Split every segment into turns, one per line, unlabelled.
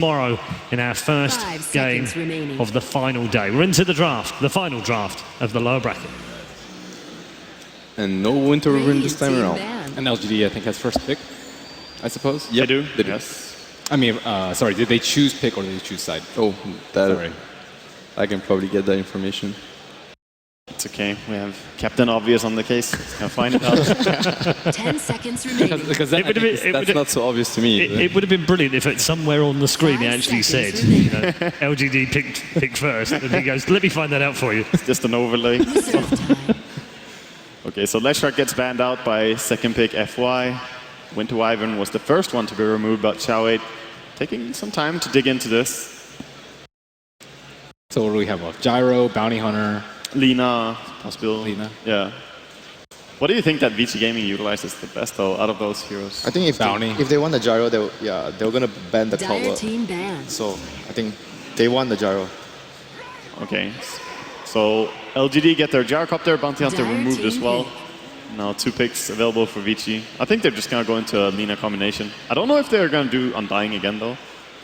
Tomorrow in our first game of the final day. We're into the draft, the final draft of the lower bracket.
And no winter win this time around.
And LGD, I think, has first pick, I suppose?
Yep,
They do?
they do.
Yes.
I mean, sorry, did they choose pick or did they choose side?
Oh, that
Sorry.
I can probably get that information.
It's okay. We have Captain Obvious on the case. I'll find it out.
10 seconds remaining.
Because that,
That's not so obvious to me.
It would have been brilliant if it's somewhere on the screen it
5
actually said,
seconds
you know, LGD picked first. And he goes, let me find that out for you.
It's just an overlay.
Reserve time.
Okay, so Leshrak gets banned out by second pick FY. Winter Ivan was the first one to be removed, but Xiao taking some time to dig into this.
So what do we have left? Gyro, Bounty Hunter,
Lina, possible.
Lina.
Yeah. What do you think that Vici Gaming utilizes the best, though, out of those heroes?
I think if they want the gyro, they were gonna ban the
Dire
clockwork.
team ban.
So I think they want the gyro.
Okay. So LGD get their Gyrocopter, Bounty Hunter
Dire
removed as
team
well.
pick.
Now 2 picks available for Vici. I think they're just going to go into a Lina combination. I don't know if they're going to do Undying again, though,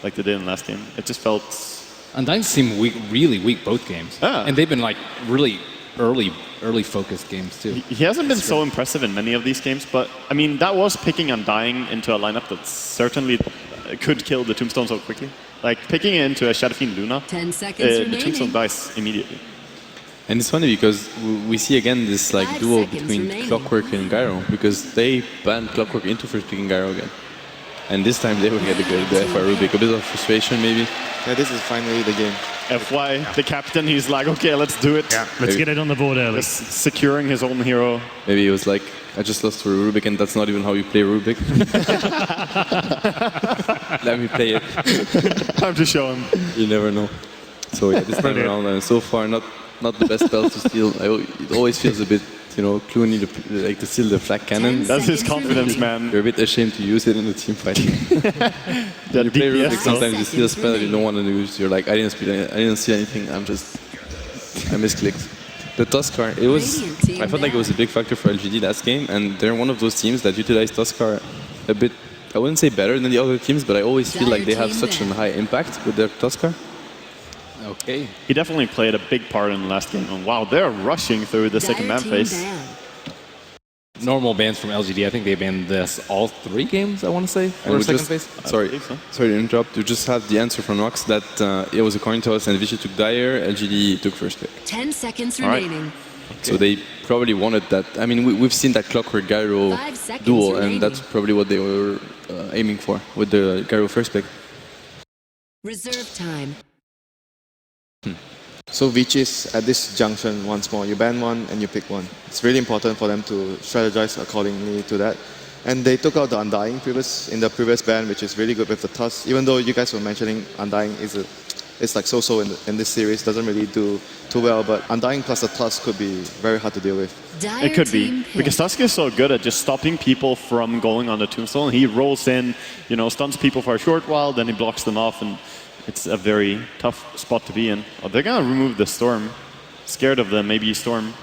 like they did in last game. It just felt...
Undying seem weak, really weak both games.
Yeah.
And they've been like really early focused games too.
He hasn't been so impressive in many of these games, but I mean, that was picking Undying into a lineup that certainly could kill the Tombstone so quickly. Like, picking it into a Shadow Fiend Luna,
10 seconds
the
remaining.
Tombstone dies immediately.
And it's funny because we see again this like
5
duo
seconds
between
remaining.
Clockwork and Gyro because they banned Clockwork into first picking Gyro again. And this time they will get the FY Rubik. A bit of frustration maybe.
Yeah, this is finally the game.
FY, the captain, he's like, okay, let's do it.
Let's get it on the board early.
Just securing his own hero.
Maybe it was like, I just lost for Rubik and that's not even how you play Rubik. Let me play it.
Time to show him.
You never know. So yeah, this time around, so far not the best spell to steal. It always feels a bit, you know, Clooney to steal the flak cannon.
That's his
Seconds
confidence,
remaining.
man.
You're a bit ashamed to use it in a team fight.
The
You play
DPS,
Rubik, sometimes you steal a
Seconds
spell that you don't want to use. You're like, I didn't see anything. I misclicked. The Tuskar, it was.
Radiant team
I felt like it was a big factor for LGD last game, and they're one of those teams that utilize Tuskar a bit. I wouldn't say better than the other teams, but I always feel like they have such a high impact with their Tuskar.
Okay.
He definitely played a big part in the last game. And wow, they're rushing through the second
Dire
man
team
phase.
ban.
Normal bans from LGD. I think they banned this all 3 games, I want to say,
And
or
we
second
just,
phase.
sorry,
believe so.
sorry to interrupt. You just had the answer from Nox that it was a coin toss and Vici took Dire, LGD took first pick.
10 seconds
All right.
remaining.
So they probably wanted that. I mean, we've seen that Clockwork Gyro
5 seconds
duel,
remaining.
and that's probably what they were aiming for with the Gyro first pick.
Reserve time.
So Vicis at this junction once more. You ban one and you pick one. It's really important for them to strategize accordingly to that. And they took out the Undying in the previous ban, which is really good with the Tusk. Even though you guys were mentioning Undying it's like so-so in this series, doesn't really do too well. But Undying plus the Tusk could be very hard to deal with.
Dire
It could
team
be.
pick.
Because Tusk is so good at just stopping people from going on the Tombstone. He rolls in, you know, stuns people for a short while, then he blocks them off, and it's a very tough spot to be in. Oh, they're going to remove the Storm. Scared of the maybe Storm.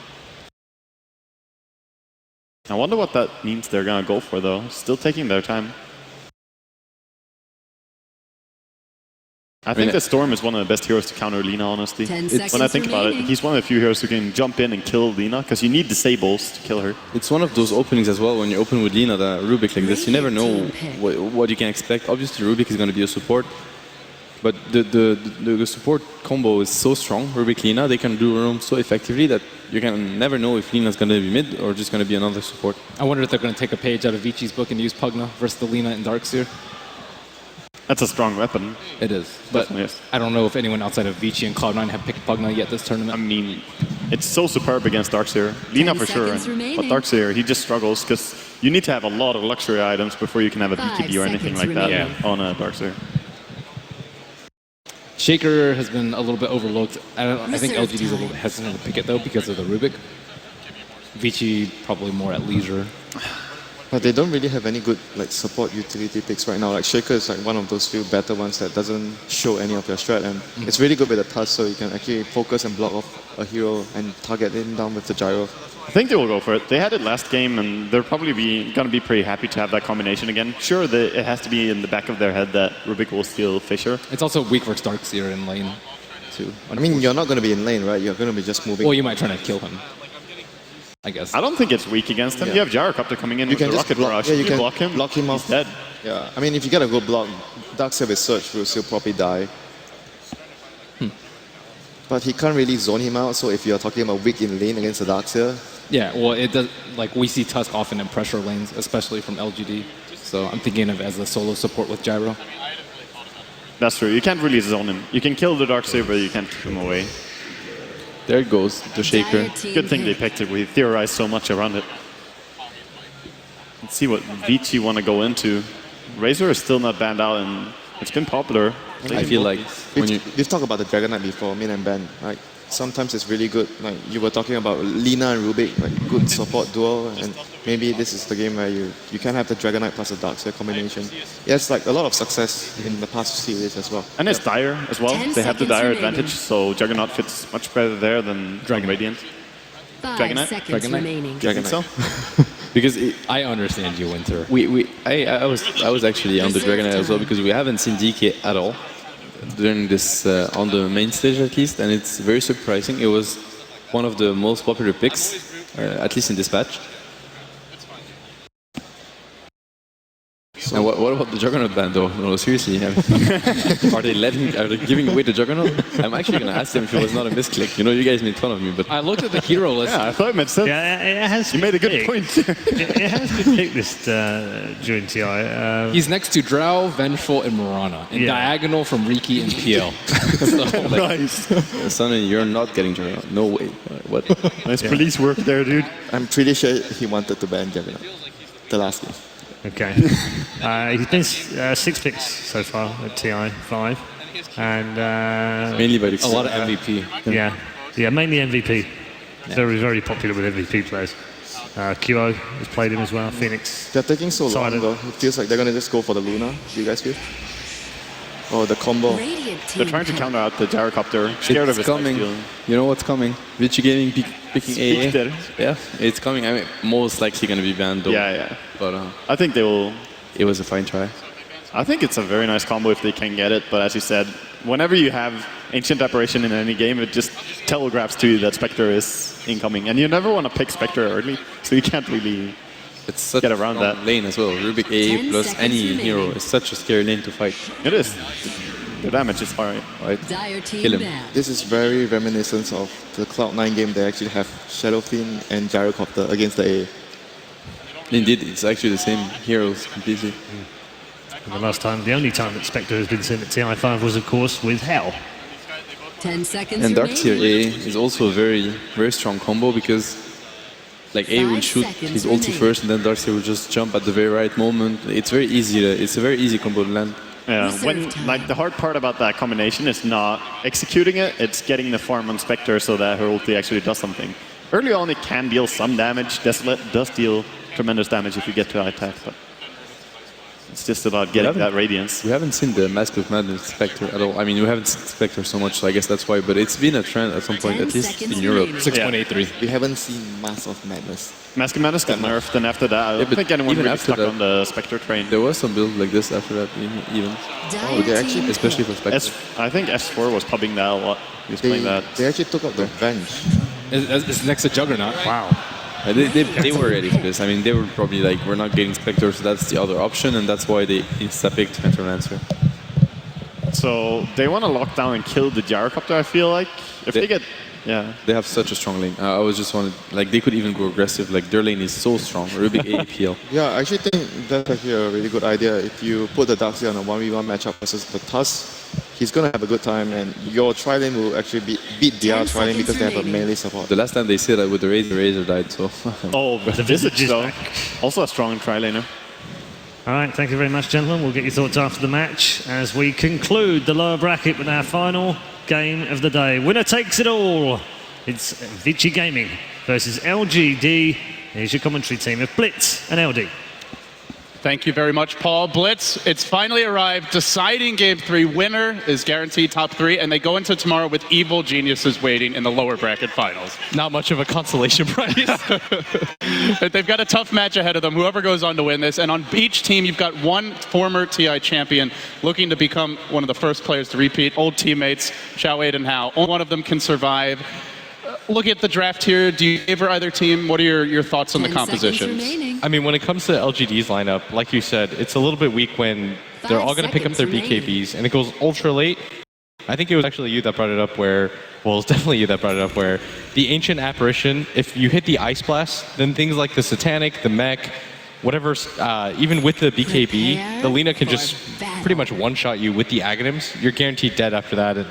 I wonder what that means they're going to go for, though. Still taking their time. I think the Storm is one of the best heroes to counter Lina, honestly.
10
When I
seconds
think about it,
remaining.
he's one of the few heroes who can jump in and kill Lina, because you need disables to kill her.
It's one of those openings as well when you open with Lina, the Rubik like this. You never know
Radiant team pick.
what you can expect. Obviously, Rubik is going to be a support, but the support combo is so strong. Rubik Lina, they can do roam so effectively that you can never know if Lina's going to be mid or just going to be another support.
I wonder if they're going to take a page out of Vici's book and use Pugna versus the Lina and Darkseer.
That's a strong weapon.
It is. But
Definitely is.
I don't know if anyone outside of Vici and Cloud9 have picked Pugna yet this
I
tournament.
mean, it's so superb against Darkseer. Lina
10
for sure,
seconds remaining.
but Darkseer, he just struggles because you need to have a lot of luxury items before you can have a
5
BKB or anything like
seconds
that
remaining.
on a Darkseer.
Shaker has been a little bit overlooked. I think
Reserve
LGD is a little
time.
hesitant to pick it though because of the Rubik. Vici probably more at leisure.
But they don't really have any good like support utility picks right now. Like Shaker is like one of those few better ones that doesn't show any of your strat, and it's really good with the tusk, so you can actually focus and block off a hero and target him down with the gyro.
I think they will go for it. They had it last game, and they're probably going to be pretty happy to have that combination again. Sure, it has to be in the back of their head that Rubik will steal Fisher.
It's also weak versus Darkseer in lane, too.
I mean, you're not going to be in lane, right? You're going to be just moving.
Well, you might try to kill him, I guess.
I don't think it's weak against him.
Yeah.
You have Gyrocopter coming in
You
with
can
the
just
Rocket
block,
Rush.
yeah, you can
block him.
block him
He's
off.
dead.
Yeah, I mean, if you get a good block, Darkseer with Search will still probably die. But he can't really zone him out, so if you're talking about weak in lane against the Darkseer,
Yeah, well, it does. Like we see Tusk often in pressure lanes, especially from LGD. So I'm thinking of as a solo support with Gyro.
That's true. You can't really zone him. You can kill the Darkseer, but you can't keep him away.
There it goes, the Shaker.
Good thing they picked it. We theorized so much around it. Let's see what Vici want to go into. Razor is still not banned out, and it's been popular.
I feel like when you...
we've talked about the Dragon Knight before, Min and Ben. Like sometimes it's really good. Like you were talking about Lina and Rubik, like good support duo, and maybe this is the game where you can have the Dragon Knight plus the Darkseer combination. Yeah, it's like a lot of success in the past series as well.
And it's Dire as well.
10
They have the
seconds
Dire
remaining.
advantage, so Juggernaut fits much better there than Dragon Radiant.
5
Dragon Knight?
seconds
Dragon Knight?
remaining.
Dragon
So
Knight.
Because
I understand you, Winter.
I was actually on the Dragon Knight as well, because we haven't seen DK at all during this on the main stage at least, and it's very surprising. It was one of the most popular picks, at least in this patch. And what about the Juggernaut ban though? No, seriously, are they giving away the Juggernaut? I'm actually gonna ask them if it was not a misclick. You know, you guys made fun of me, but
I looked at the hero list.
yeah, I thought it made sense.
Yeah, it has.
You made a good
pick.
point.
It has been picked this during TI.
He's next to Drow, Vengeful, and Mirana, in
Yeah.
diagonal from Riki and PL. So, like,
Nice.
Sonny, you're not getting Juggernaut. No way. What?
Nice police work there, dude.
I'm pretty sure he wanted to ban Juggernaut. The last game.
Okay. He's been 6 picks so far at TI5, and
Mainly by the
a lot of MVP.
yeah, mainly MVP. Very, very popular with MVP players. QO has played him as well. Phoenix.
They're taking so long
Silent.
though. It feels like they're gonna just go for the Luna. Do you guys feel? Oh, the combo.
Radiant
They're
team
trying to
pick.
counter out the Gyrocopter. Scared of
It's
his
coming.
life steal.
You know what's coming? Vici Gaming picking AA.
Peaked there.
Yeah, it's coming. I mean, most likely going to be banned though.
Yeah.
But
I think they will.
it was a fine try.
I think it's a very nice combo if they can get it, but as you said, whenever you have Ancient Apparition in any game, it just telegraphs to you that Spectre is incoming. And you never want to pick Spectre early, so you can't really...
It's such
Get
a
around
strong
that.
lane as well. Rubik AA
10
plus
seconds
any
remaining.
hero is such a scary lane to fight.
It is. The damage is high.
Right?
Dire team
Kill him.
ban.
This is very reminiscent of the Cloud9 game. They actually have Shadow Fiend and Gyrocopter against the A.
Indeed, it's actually the same heroes completely.
And the only time that Spectre has been seen at TI5 was, of course, with Hell.
10 seconds
And Darkseer
remaining.
A is also a very, very strong combo because like A will
5
shoot
seconds
his ulti
remaining.
first and then Darkseer will just jump at the very right moment. It's very easy. It's a very easy combo to land.
Yeah,
Reserve
when
time.
like the hard part about that combination is not executing it, it's getting the farm on Spectre so that her ulti actually does something. Early on it can deal some damage, Desolate does deal tremendous damage if you get to attack, but it's just about getting that radiance.
We haven't seen the Mask of Madness Spectre at all. I mean, we haven't seen Spectre so much, so I guess that's why. But it's been a trend at some point,
10
at least
seconds
in Europe.
remaining.
6.83.
We haven't seen Mass of Madness.
Mask of Madness got nerfed, and after that I don't
but
think anyone
even
really
after
stuck
that-
on the Spectre train.
There was some build like this after that, even
Dire
they actually-
team
especially
pick.
for Spectre.
I think S4 was pubbing that a lot. He was
They,
playing that.
they actually took out the Venge.
It's next to Juggernaut.
Wow.
They were ready for this. I mean, they were probably like, we're not getting Spectre, so that's the other option, and that's why they insta-picked Phantomlancer.
So they want to lock down and kill the Gyrocopter, I feel like. If they get... Yeah.
They have such a strong lane. I was just wanted, like, they could even go aggressive. Like, their lane is so strong. Rubik APL.
Yeah, I actually think that's actually a really good idea. If you put the Darkseer on a 1v1 matchup versus the Tusk, he's going to have a good time, and your tri-lane will actually beat their
10
tri-lane because they have a
seconds remaining.
melee support.
The last time they said that with the Razor died, so...
Oh, but the
Visage
Visage
is
though.
back.
Also a strong tri-laner.
All right, thank you very much, gentlemen. We'll get your thoughts after the match as we conclude the lower bracket with our final game of the day. Winner takes it all. It's Vici Gaming versus LGD. Here's your commentary team of Blitz and LD.
Thank you very much, Paul. Blitz, it's finally arrived. Deciding game 3. Winner is guaranteed top 3, and they go into tomorrow with evil geniuses waiting in the lower bracket finals.
Not much of a consolation prize.
But they've got a tough match ahead of them, whoever goes on to win this. And on each team, you've got one former TI champion looking to become one of the first players to repeat. Old teammates, Xiao and Hao. Only one of them can survive. Looking at the draft here, do you favor either team? What are your thoughts on the
10 seconds
compositions?
remaining.
I mean, when it comes to LGD's lineup, like you said, it's a little bit weak when they're all going to pick up their
seconds
BKBs, and it goes ultra late. I think it was actually you that brought it up where, well, it's definitely you that brought it up where the Ancient Apparition, if you hit the Ice Blast, then things like the Satanic, the Mech, whatever, even with the BKB,
Prepare
the Lina can
for
just
battle.
pretty much one-shot you with the Aghanims. You're guaranteed dead after that, and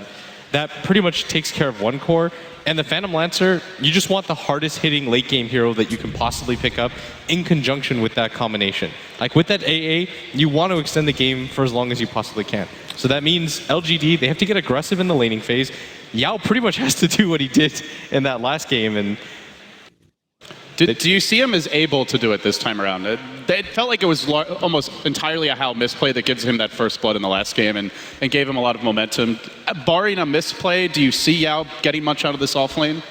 that pretty much takes care of one core. And the Phantom Lancer, you just want the hardest hitting late game hero that you can possibly pick up in conjunction with that combination. Like with that AA, you want to extend the game for as long as you possibly can. So that means LGD, they have to get aggressive in the laning phase. Yao pretty much has to do what he did in that last game, and
Do you see him as able to do it this time around? It felt like it was almost entirely a Hao misplay that gives him that first blood in the last game and gave him a lot of momentum. Barring a misplay, do you see Yao getting much out of this off lane?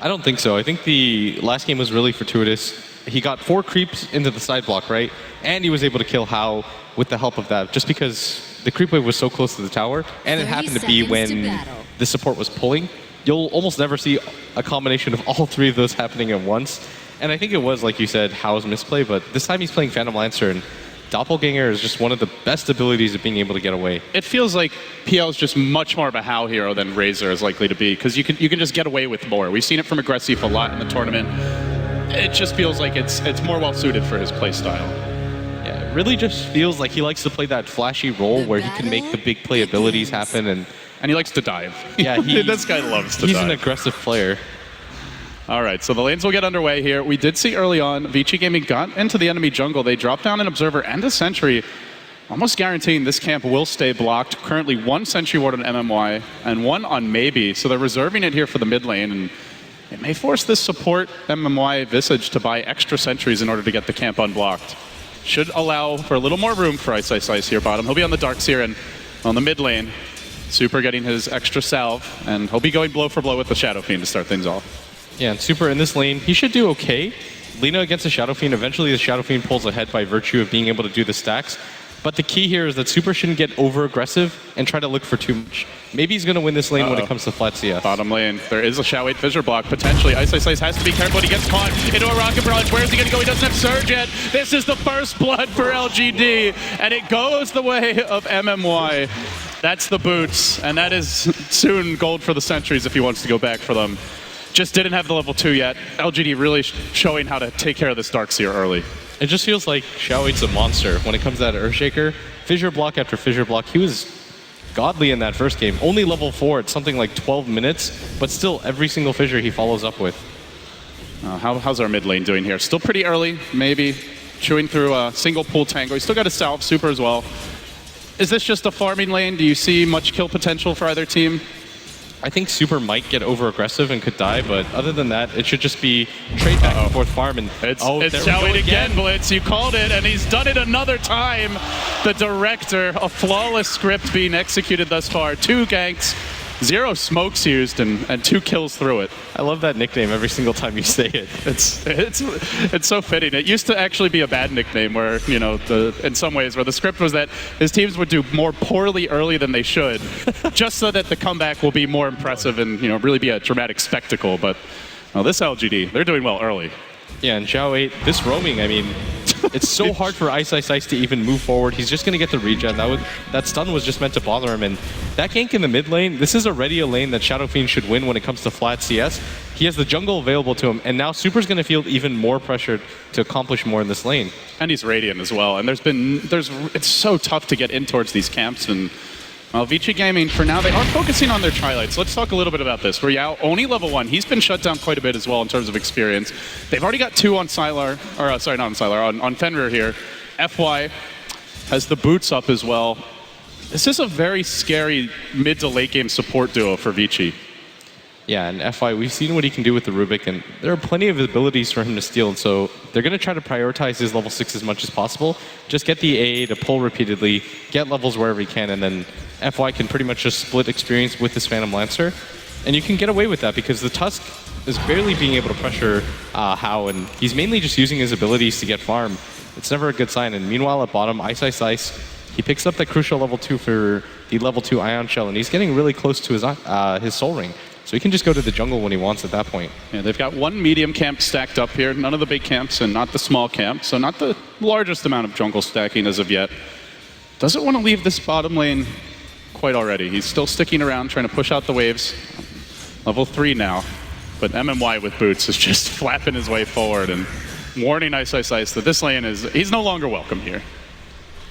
I don't think so. I think the last game was really fortuitous. He got 4 creeps into the side block, right? And he was able to kill Hao with the help of that, just because the creep wave was so close to the tower, and it
30
happened to be
seconds to
when
battle.
the support was pulling. You'll almost never see a combination of all 3 of those happening at once. And I think it was, like you said, Hao's misplay, but this time he's playing Phantom Lancer, and Doppelganger is just one of the best abilities of being able to get away.
It feels like PL is just much more of a Hao hero than Razor is likely to be, because you can just get away with more. We've seen it from Aggressive a lot in the tournament. It just feels like it's more well suited for his playstyle.
Yeah, it really just feels like he likes to play that flashy role
The
where he can make the big play abilities
begins.
happen, and
And he likes to dive.
yeah,
This guy loves to
he's
dive.
an aggressive player.
All right, so the lanes will get underway here. We did see early on, Vici Gaming got into the enemy jungle. They dropped down an Observer and a Sentry, almost guaranteeing this camp will stay blocked. Currently 1 Sentry Ward on MMY and 1 on Maybe, so they're reserving it here for the mid lane, and it may force this support MMY Visage to buy extra sentries in order to get the camp unblocked. Should allow for a little more room for Ice here bottom. He'll be on the Darkseer and on the mid lane. Super getting his extra salve, and he'll be going blow for blow with the Shadow Fiend to start things off.
Yeah, and Super in this lane, he should do okay. Lina against the Shadow Fiend, eventually the Shadow Fiend pulls ahead by virtue of being able to do the stacks. But the key here is that Super shouldn't get over-aggressive and try to look for too much. Maybe he's going to win this lane when it comes to flat CS.
Bottom lane, there is a Xiao 8 fissure block, potentially. Ice has to be careful, he gets caught into a rocket barrage. Where is he going to go? He doesn't have Surge yet. This is the first blood for LGD, and it goes the way of MMY. That's the boots, and that is soon gold for the sentries if he wants to go back for them. Just didn't have the level 2 yet. LGD really showing how to take care of this Darkseer early.
It just feels like Xiao 8's a monster when it comes to that Earthshaker. Fissure block after fissure block, he was godly in that first game. Only level 4 at something like 12 minutes, but still every single fissure he follows up with.
How's our mid lane doing here? Still pretty early, maybe. Chewing through a single pool tango. He's still got a salve, Super as well. Is this just a farming lane? Do you see much kill potential for either team?
I think Super might get over-aggressive and could die, but other than that, it should just be trade back and forth farm. And
It's
there we
Xiao
go
8 again, Blitz. You called it, and he's done it another time. The director, a flawless script being executed thus far. 2 ganks, 0 smokes used, and 2 kills through it.
I love that nickname every single time you say it.
It's so fitting. It used to actually be a bad nickname where, you know, in some ways, where the script was that his teams would do more poorly early than they should, just so that the comeback will be more impressive and, you know, really be a dramatic spectacle. But well, this LGD, they're doing well early.
Yeah, and Xiao 8, this roaming, I mean, it's so hard for Ice to even move forward. He's just going to get the regen. That stun was just meant to bother him. And that gank in the mid lane, this is already a lane that Shadow Fiend should win when it comes to flat CS. He has the jungle available to him, and now Super's going to feel even more pressured to accomplish more in this lane.
And he's Radiant as well. And it's so tough to get in towards these camps. And well, Vici Gaming, for now, they are focusing on their Trilights. Let's talk a little bit about this. Where Yao, only level 1. He's been shut down quite a bit as well in terms of experience. They've already got 2 on Sylar, or sorry, not on Sylar, on Fenrir here. FY has the boots up as well. This is a very scary mid to late game support duo for Vici.
Yeah, and FI, we've seen what he can do with the Rubik, and there are plenty of abilities for him to steal, and so they're going to try to prioritize his level 6 as much as possible. Just get the A to pull repeatedly, get levels wherever he can, and then FY can pretty much just split experience with this Phantom Lancer. And you can get away with that because the Tusk is barely being able to pressure Hao, and he's mainly just using his abilities to get farm. It's never a good sign, and meanwhile at bottom, Ice Ice Ice, he picks up the crucial level 2 for the level 2 Ion Shell, and he's getting really close to his Soul Ring. So he can just go to the jungle when he wants at that point.
Yeah, they've got one medium camp stacked up here, none of the big camps and not the small camp, so not the largest amount of jungle stacking as of yet. Doesn't want to leave this bottom lane quite already. He's still sticking around, trying to push out the waves. Level 3 now, but MMY with boots is just flapping his way forward and warning Ice Ice Ice that this lane he's no longer welcome here.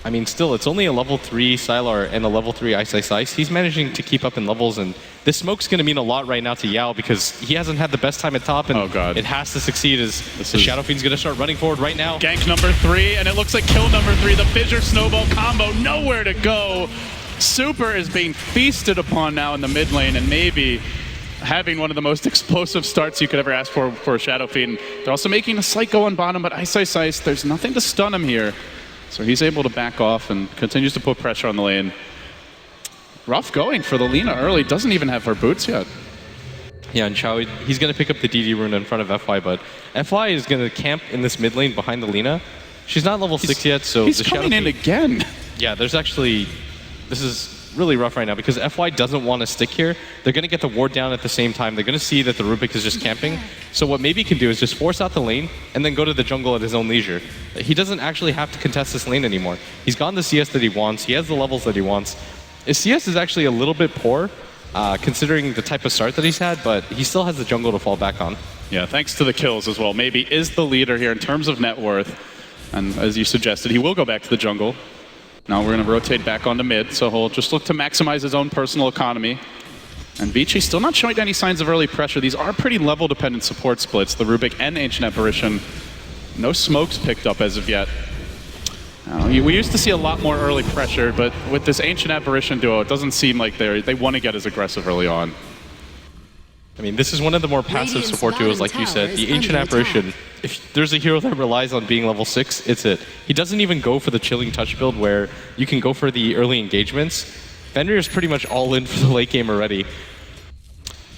I mean, still, it's only a level 3 Sylar and a level 3 Ice Ice Ice. He's managing to keep up in levels, and this smoke's going to mean a lot right now to Yao because he hasn't had the best time at top, and it has to succeed as the Shadow Fiend's going to start running forward right now.
Gank number 3, and it looks like kill number 3. The Fissure Snowball combo, nowhere to go. Super is being feasted upon now in the mid lane, and maybe having one of the most explosive starts you could ever ask for a Shadow Fiend. They're also making a slight go on bottom, but Ice Ice Ice, there's nothing to stun him here. So he's able to back off and continues to put pressure on the lane. Rough going for the Lina early. Doesn't even have her boots yet.
Yeah, and Chao, he's going to pick up the DD rune in front of FY, but FY is going to camp in this mid lane behind the Lina. She's not level 6 yet, so
he's
the
coming
Shadow
in again.
Yeah, there's actually... This is really rough right now because FY doesn't want to stick here. They're going to get the ward down at the same time. They're going to see that the Rubik is just camping. So what maybe he can do is just force out the lane and then go to the jungle at his own leisure. He doesn't actually have to contest this lane anymore. He's gotten the CS that he wants. He has the levels that he wants. His CS is actually a little bit poor considering the type of start that he's had, but he still has the jungle to fall back on.
Yeah, thanks to the kills as well. Maybe is the leader here in terms of net worth. And as you suggested, he will go back to the jungle. Now we're going to rotate back onto mid, so he'll just look to maximize his own personal economy. And Vici still not showing any signs of early pressure. These are pretty level-dependent support splits, the Rubik and Ancient Apparition. No smokes picked up as of yet. We used to see a lot more early pressure, but with this Ancient Apparition duo, it doesn't seem like they want to get as aggressive early on.
I mean, this is one of the more passive support duos, like you said. The Ancient Apparition, if there's a hero that relies on being level 6, it's it. He doesn't even go for the Chilling Touch build where you can go for the early engagements. Fender is pretty much all in for the late game already.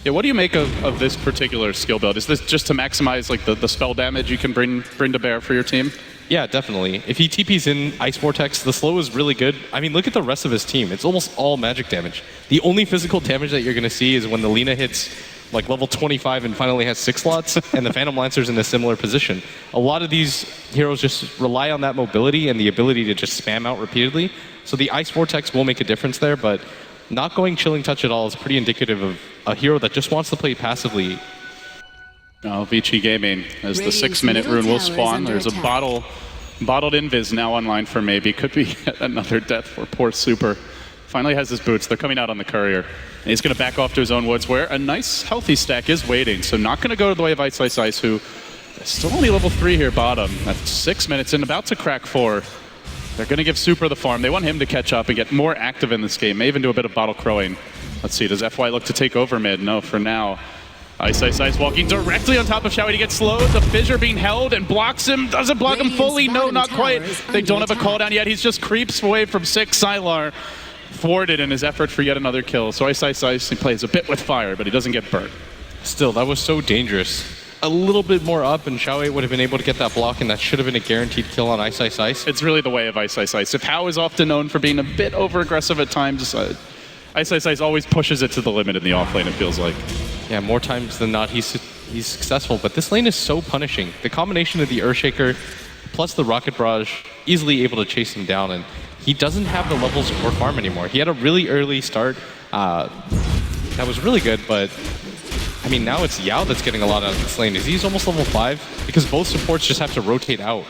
Yeah, what do you make of this particular skill build? Is this just to maximize like the spell damage you can bring to bear for your team?
Yeah, definitely. If he TPs in Ice Vortex, the slow is really good. I mean, look at the rest of his team. It's almost all magic damage. The only physical damage that you're going to see is when the Lina hits like level 25 and finally has 6 slots, and the Phantom Lancer's in a similar position. A lot of these heroes just rely on that mobility and the ability to just spam out repeatedly. So the Ice Vortex will make a difference there, but not going Chilling Touch at all is pretty indicative of a hero that just wants to play passively.
Oh, Vici Gaming, as the 6-minute rune will spawn. There's a bottled invis now online for maybe. Could be yet another death for poor Super. Finally has his boots. They're coming out on the courier. And he's going to back off to his own woods where a nice healthy stack is waiting. So not going to go to the way of Ice Ice Ice, who is still only level 3 here bottom. That's 6 minutes in, about to crack 4. They're going to give Super the farm. They want him to catch up and get more active in this game. May even do a bit of bottle crowing. Let's see, does FY look to take over mid? No, for now. Ice Ice Ice walking directly on top of Showy to get slowed. The Fissure being held and blocks him. Doesn't block him fully. No, not quite. They don't have a call down yet. He's just creeps away from 6. Sylar thwarted in his effort for yet another kill. So Ice Ice Ice, he plays a bit with fire, but he doesn't get burnt.
Still, that was so dangerous. A little bit more up and Xiaowei would have been able to get that block, and that should have been a guaranteed kill on Ice Ice Ice.
It's really the way of Ice Ice Ice. If Hao is often known for being a bit over-aggressive at times, Ice Ice Ice always pushes it to the limit in the offlane, it feels like.
Yeah, more times than not, he's successful, but this lane is so punishing. The combination of the Earthshaker plus the Rocket Barrage, easily able to chase him down, and he doesn't have the levels or farm anymore. He had a really early start that was really good, but I mean, now it's Yao that's getting a lot out of this lane. He's almost level 5 because both supports just have to rotate out.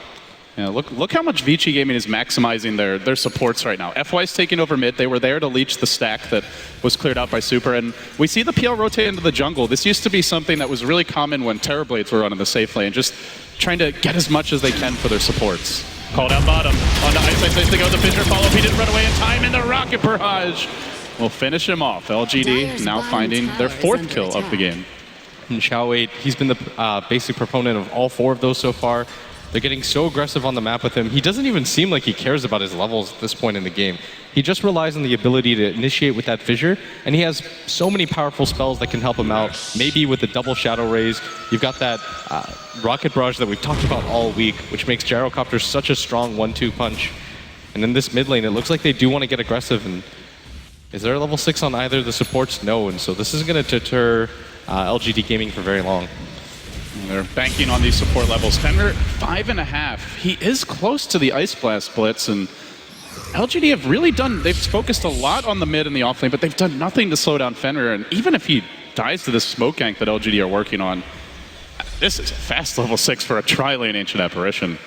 Yeah, look how much Vici Gaming is maximizing their supports right now. FY's taking over mid. They were there to leech the stack that was cleared out by Super, and we see the PL rotate into the jungle. This used to be something that was really common when Terrorblades were on in the safe lane, just trying to get as much as they can for their supports. Called out bottom. On the Ice Ice Ice to go. The Fissure follow. He didn't run away in time, and the Rocket Barrage will finish him off. LGD now finding their 4th kill of the game.
And Xiao, he's been the basic proponent of all 4 of those so far. They're getting so aggressive on the map with him. He doesn't even seem like he cares about his levels at this point in the game. He just relies on the ability to initiate with that fissure, and he has so many powerful spells that can help him out. Maybe with the double shadow raise, you've got that rocket barrage that we've talked about all week, which makes Gyrocopter such a strong 1-2 punch. And in this mid lane, it looks like they do want to get aggressive. And is there a level 6 on either of the supports? No, and so this isn't going to deter LGD Gaming for very long.
They're banking on these support levels. Fenrir, 5.5. He is close to the Ice Blast Blitz, and LGD have really they've focused a lot on the mid and the offlane, but they've done nothing to slow down Fenrir. And even if he dies to this smoke gank that LGD are working on, this is a fast level 6 for a tri-lane Ancient Apparition.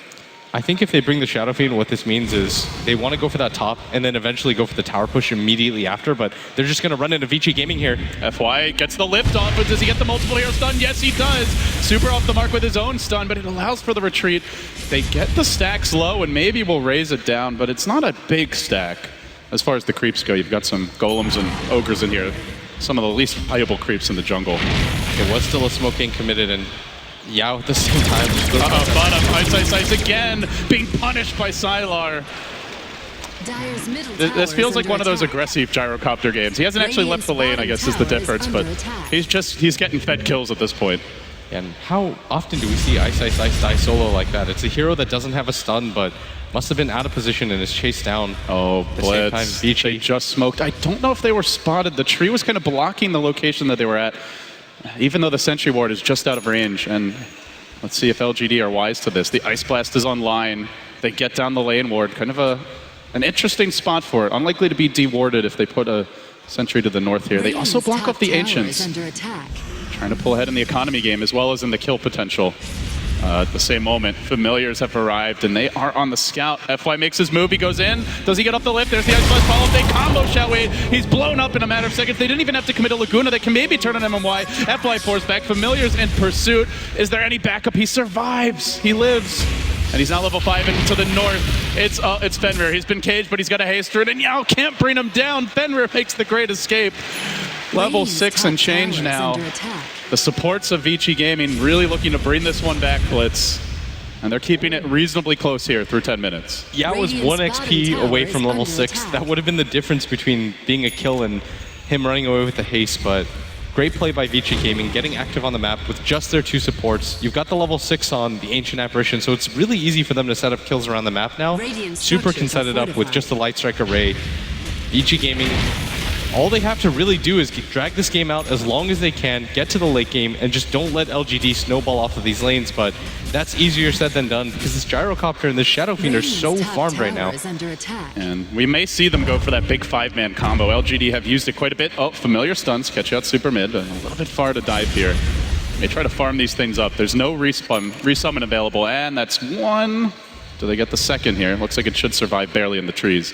I think if they bring the Shadow Fiend, what this means is they want to go for that top and then eventually go for the tower push immediately after, but they're just going to run into Vici Gaming here.
FY gets the lift off, but does he get the multiple hero stun? Yes, he does. Super off the mark with his own stun, but it allows for the retreat. They get the stacks low and maybe will raise it down, but it's not a big stack. As far as the creeps go, you've got some golems and ogres in here. Some of the least valuable creeps in the jungle.
It was still a smoke game committed, and Yao at the same time.
Bottom, Ice again, being punished by Sylar. This feels like one of those aggressive Gyrocopter games. He hasn't actually left the lane, I guess, is the difference, but he's getting fed kills at this point.
And how often do we see Ice die solo like that? It's a hero that doesn't have a stun, but must have been out of position and is chased down.
Oh,
at the
Blitz.
same time, Vici.
They just smoked. I don't know if they were spotted. The tree was kind of blocking the location that they were at, even though the Sentry Ward is just out of range. And let's see if LGD are wise to this. The Ice Blast is online. They get down the lane ward. Kind of an interesting spot for it. Unlikely to be dewarded if they put a Sentry to the north here. They also block off the Ancients. Trying to pull ahead in the economy game as well as in the kill potential. At the same moment, Familiars have arrived and they are on the scout. FY makes his move, he goes in. Does he get off the lift? There's the Ice Blast follow-up. They combo Xiao. He's blown up in a matter of seconds. They didn't even have to commit a Laguna. They can maybe turn on MMY. FY pours back. Familiars in pursuit. Is there any backup? He survives. He lives. And he's now level 5 into the north. It's Fenrir. He's been caged, but he's got a haster. And Yao can't bring him down. Fenrir makes the great escape. Level 6 and change now. The supports of Vici Gaming really looking to bring this one back, Blitz. And they're keeping it reasonably close here through 10 minutes.
Yao was 1 XP away from level 6. That would have been the difference between being a kill and him running away with the haste, but great play by Vici Gaming, getting active on the map with just their 2 supports. You've got the level 6 on the Ancient Apparition, so it's really easy for them to set up kills around the map now. Super can set it up with just the Light Strike array. Vici Gaming, all they have to really do is drag this game out as long as they can, get to the late game, and just don't let LGD snowball off of these lanes. But that's easier said than done because this Gyrocopter and this Shadow Fiend are so farmed right now.
And we may see them go for that big 5-man combo. LGD have used it quite a bit. Oh, Familiar stuns, catch out super mid. A little bit far to dive here. They try to farm these things up. There's no resummon available, and that's 1. Do they get the second here? Looks like it should survive barely in the trees.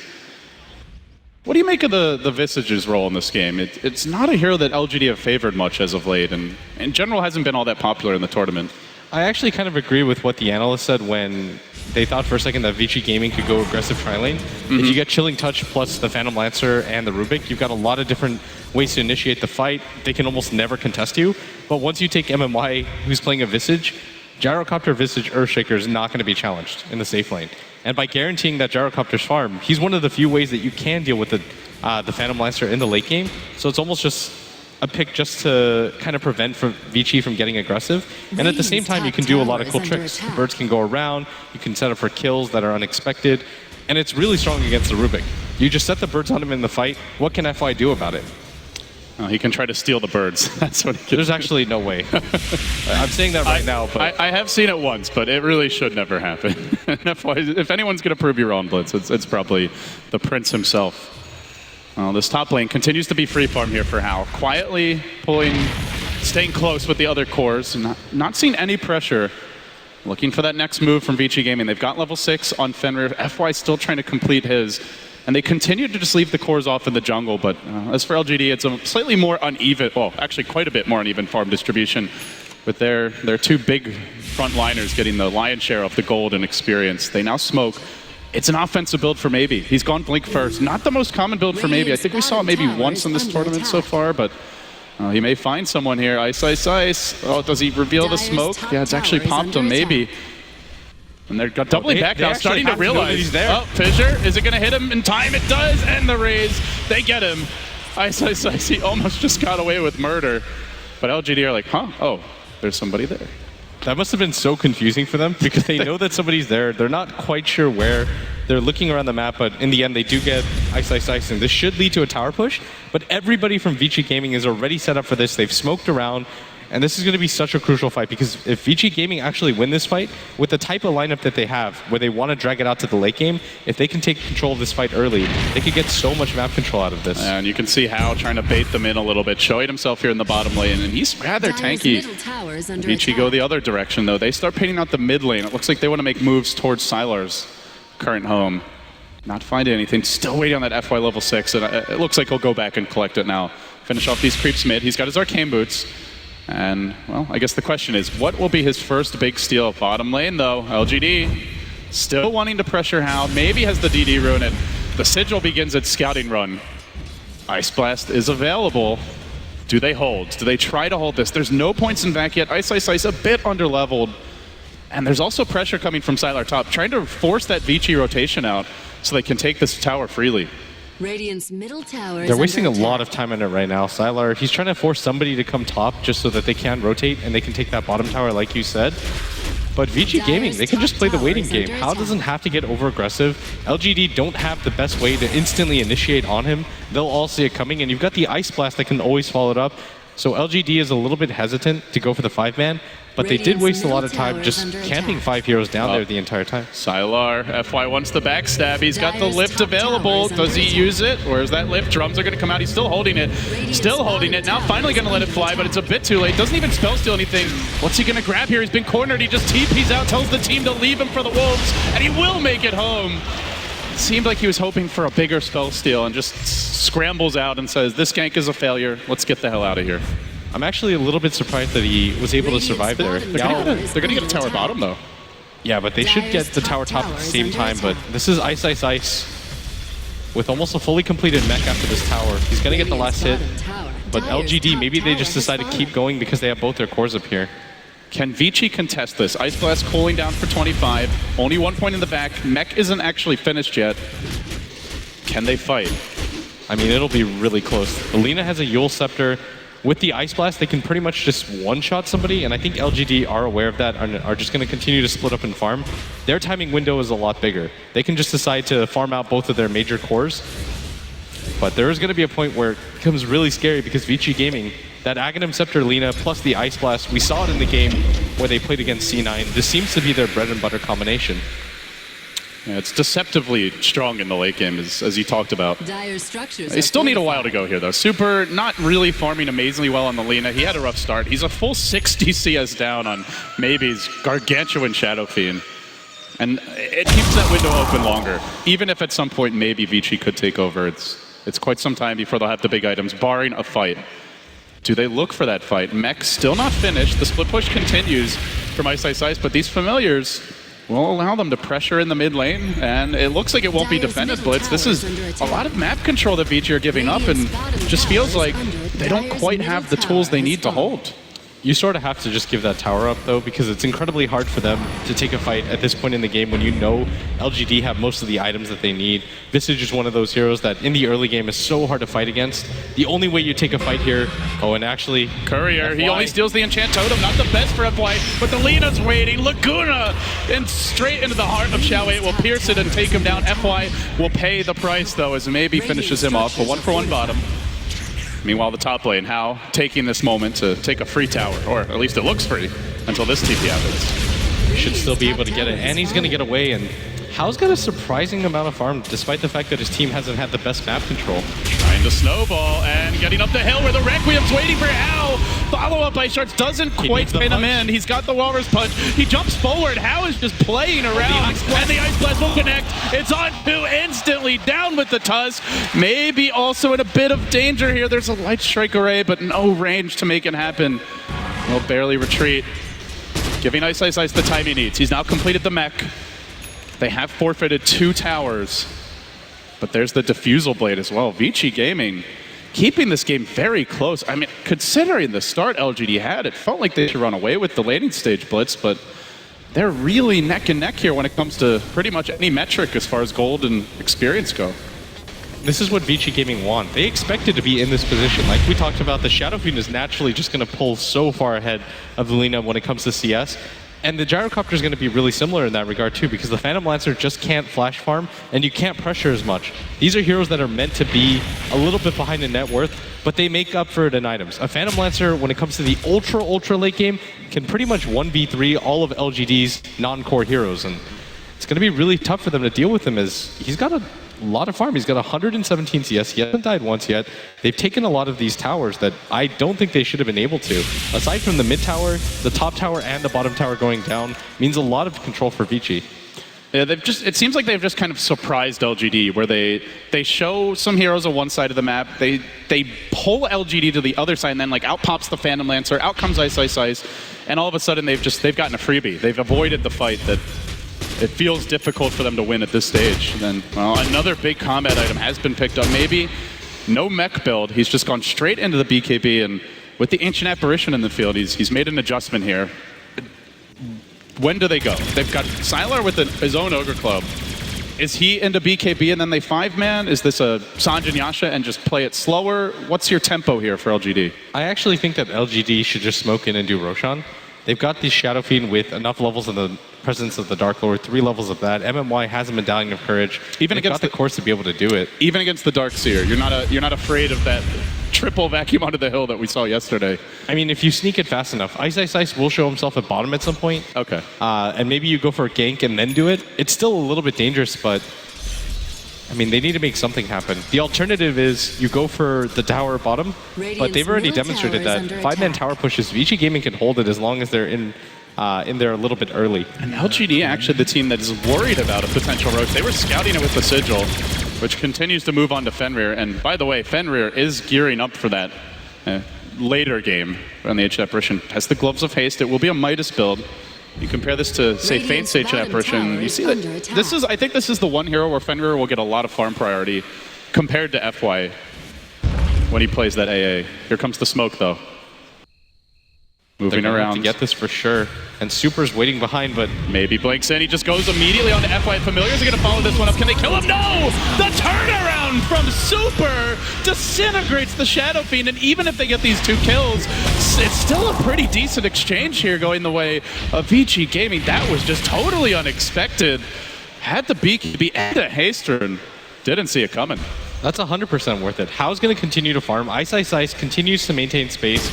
What do you make of the Visage's role in this game? It's not a hero that LGD have favored much as of late, and in general hasn't been all that popular in the tournament.
I actually kind of agree with what the analyst said when they thought for a second that Vici Gaming could go aggressive tri-lane. If you get Chilling Touch plus the Phantom Lancer and the Rubik, you've got a lot of different ways to initiate the fight. They can almost never contest you. But once you take MMY, who's playing a Visage, Gyrocopter Visage Earthshaker is not going to be challenged in the safe lane. And by guaranteeing that Gyrocopter's farm, he's one of the few ways that you can deal with the Phantom Lancer in the late game. So it's almost just a pick just to kind of prevent Vici from getting aggressive. And at the same time, you can do a lot of cool tricks. The birds can go around, you can set up for kills that are unexpected, and it's really strong against the Rubik. You just set the birds on him in the fight, what can FY do about it?
Oh, he can try to steal the birds. That's what he can.
There's actually no way. I'm saying that right now, but
I have seen it once, but it really should never happen. If anyone's going to prove you wrong, Blitz, it's probably the Prince himself. This top lane continues to be free farm here for Hao. Quietly staying close with the other cores, not seeing any pressure. Looking for that next move from Vici Gaming. They've got level 6 on Fenrir. FY still trying to complete his. And they continue to just leave the cores off in the jungle, but as for LGD, it's a slightly more uneven, well, actually quite a bit more uneven farm distribution, with their 2 big front liners getting the lion's share of the gold and experience. They now smoke It's an offensive build for Maybe. He's gone Blink first. Not the most common build for Maybe. I think we saw it maybe once in this tournament so far, but he may find someone here. Ice, ice, ice. Oh, does he reveal the smoke? Yeah, it's actually popped him, Maybe. And they're doubling back now, starting to realize.
He's there.
Oh, Fissure, is it going to hit him in time? It does, and the raise. They get him. Ice, ice, ice. He almost just got away with murder. But LGD are like, huh? Oh, there's somebody there.
That must have been so confusing for them because they know that somebody's there. They're not quite sure where. They're looking around the map, but in the end, they do get ice, ice, ice, and this should lead to a tower push. But everybody from Vici Gaming is already set up for this. They've smoked around, and this is going to be such a crucial fight because if Vici Gaming actually win this fight, with the type of lineup that they have, where they want to drag it out to the late game, if they can take control of this fight early, they could get so much map control out of this.
And you can see Hao trying to bait them in a little bit, showing himself here in the bottom lane, and he's rather tanky. Vici go the other direction, though. They start painting out the mid lane. It looks like they want to make moves towards Sylar's current home. Not finding anything. Still waiting on that FY level 6, and it looks like he'll go back and collect it now. Finish off these creeps mid. He's got his arcane boots. And, well, I guess the question is, what will be his first big steal? Bottom lane, though. LGD still wanting to pressure Hao. Maybe has the DD rune, and the Sigil begins its scouting run. Ice Blast is available. Do they hold? Do they try to hold this? There's no points in back yet. Ice, ice, ice, a bit underleveled. And there's also pressure coming from Sylar top, trying to force that Vici rotation out so they can take this tower freely.
Radiant's middle tower is
They're wasting a
under
lot
attack.
of time on it right now. Sylar, he's trying to force somebody to come top just so that they can rotate and they can take that bottom tower like you said. But Vici Gaming, they can just play the waiting game. Hao doesn't have to get over aggressive. LGD don't have the best way to instantly initiate on him. They'll all see it coming, and you've got the Ice Blast that can always follow it up. So LGD is a little bit hesitant to go for the 5-man, but they did waste a lot of time just camping 5 heroes down there the entire time.
Sylar, FY wants the backstab. He's got the lift available. Does he use it? Or is that lift? Drums are going to come out. He's still holding it. Still holding it. Now finally going to let it fly, but it's a bit too late. Doesn't even spell steal anything. What's he going to grab here? He's been cornered. He just TPs out, tells the team to leave him for the Wolves, and he will make it home. Seemed like he was hoping for a bigger spell steal and just scrambles out and says, this gank is a failure. Let's get the hell out of here.
I'm actually a little bit surprised that he was able to survive there.
They're going to get a tower bottom, though.
Yeah, but they should get the tower top at the same time, but this is Ice, Ice, Ice with almost a fully completed mech after this tower. He's going to get the last hit, but LGD, maybe they just decide to keep going because they have both their cores up here.
Can Vici contest this? Ice Blast cooling down for 25. Only 1 point in the back. Mech isn't actually finished yet. Can they fight?
I mean, it'll be really close. Alina has a Yule Scepter. With the Ice Blast, they can pretty much just one-shot somebody, and I think LGD are aware of that and are just going to continue to split up and farm. Their timing window is a lot bigger. They can just decide to farm out both of their major cores, but there is going to be a point where it becomes really scary because Vici Gaming, that Aghanim Scepter Lina plus the Ice Blast, we saw it in the game where they played against C9. This seems to be their bread and butter combination.
Yeah, it's deceptively strong in the late game, as you talked about.
Dire structures
They still need a while to go here, though. Super not really farming amazingly well on the Lina. He had a rough start. He's a full 60 CS down on Maybe's gargantuan Shadow Fiend. And it keeps that window open longer. Even if at some point maybe Vici could take over, it's quite some time before they'll have the big items, barring a fight. Do they look for that fight? Mech still not finished. The split push continues from Ice, Ice, Ice, but these familiars will allow them to pressure in the mid lane, and it looks like it won't be defended blitz. This is a lot of map control that Vici are giving up, and just feels like they don't quite have the tools they need to hold.
You sort of have to just give that tower up, though, because it's incredibly hard for them to take a fight at this point in the game when you know LGD have most of the items that they need. Visage is one of those heroes that in the early game is so hard to fight against. The only way you take a fight here, oh, and actually...
Courier, he only steals the Enchant Totem, not the best for FY, but the Lina's waiting. Laguna, and straight into the heart of Xiao 8 will pierce it and take him down. FY will pay the price, though, as Maybe finishes him off for 1-for-1 bottom. Meanwhile, the top lane, Hao taking this moment to take a free tower, or at least it looks free, until this TP happens.
He should still be able to get it, and he's going to get away, and Hao's got a surprising amount of farm, despite the fact that his team hasn't had the best map control.
Trying to snowball, and getting up the hill where the Requiem's waiting for Hao. Follow-up by Shards doesn't quite pin him in. He's got the Walrus Punch. He jumps forward. Hao is just playing around, and the Ice Blast will connect. It's on 2 instantly, down with the Tusk. Maybe also in a bit of danger here. There's a Light Strike Array, but no range to make it happen. He'll barely retreat. Giving Ice, Ice, Ice the time he needs. He's now completed the mech. They have forfeited 2 towers, but there's the Diffusal Blade as well. Vici Gaming keeping this game very close. I mean, considering the start LGD had, it felt like they should run away with the laning stage blitz, but they're really neck and neck here when it comes to pretty much any metric as far as gold and experience go.
This is what Vici Gaming want. They expected to be in this position. Like we talked about, the Shadow Fiend is naturally just going to pull so far ahead of the Lina when it comes to CS. And the Gyrocopter is going to be really similar in that regard too, because the Phantom Lancer just can't flash farm and you can't pressure as much. These are heroes that are meant to be a little bit behind in net worth, but they make up for it in items. A Phantom Lancer, when it comes to the ultra late game, can pretty much 1v3 all of LGD's non-core heroes. And it's going to be really tough for them to deal with him, as he's got a lot of farm. He's got 117 CS. He hasn't died once yet. They've taken a lot of these towers that I don't think they should have been able to. Aside from the mid tower, the top tower and the bottom tower going down means a lot of control for Vici.
Yeah, it seems like they've just kind of surprised LGD, where they show some heroes on one side of the map, they pull LGD to the other side, and then like out pops the Phantom Lancer, out comes Ice, and all of a sudden they've gotten a freebie. They've avoided the fight that it feels difficult for them to win at this stage. And then, well, another big combat item has been picked up. Maybe no mech build. He's just gone straight into the BKB, and with the Ancient Apparition in the field, he's made an adjustment here. When do they go? They've got Sylar with his own Ogre Club. Is he into BKB and then they 5-man? Is this a Sanjin Yasha and just play it slower? What's your tempo here for LGD?
I actually think that LGD should just smoke in and do Roshan. They've got the Shadow Fiend with enough levels of the presence of the Dark Lord, 3 levels of that. MMY has a Medallion of Courage.
Even
They've
against
got the course to be able to do it.
Even against the Dark Seer, you're not afraid of that triple vacuum onto the hill that we saw yesterday.
I mean, if you sneak it fast enough, Ice will show himself at bottom at some point.
Okay.
And maybe you go for a gank and then do it. It's still a little bit dangerous, but I mean, they need to make something happen. The alternative is you go for the tower bottom, but they've already demonstrated that 5-man tower pushes. Vici Gaming can hold it as long as they're in there a little bit early.
And LGD, actually the team that is worried about a potential roach. They were scouting it with the Sigil, which continues to move on to Fenrir. And by the way, Fenrir is gearing up for that later game on the Ancient Apparition. Has the Gloves of Haste. It will be a Midas build. You compare this to, say, Fate's Ancient Apparition, you see that I think this is the one hero where Fenrir will get a lot of farm priority compared to FY when he plays that AA. Here comes the smoke, though. Moving around.
To get this for sure. And Super's waiting behind, but
maybe blinks in. He just goes immediately on to FY. Familiars are going to follow this one up. Can they kill him? No! The turnaround from Super disintegrates the Shadow Fiend. And even if they get these 2 kills, it's still a pretty decent exchange here going the way of Vici Gaming. That was just totally unexpected. Had the BKB and a haster and didn't see it coming.
That's 100% worth it. Hao's going to continue to farm. Ice continues to maintain space.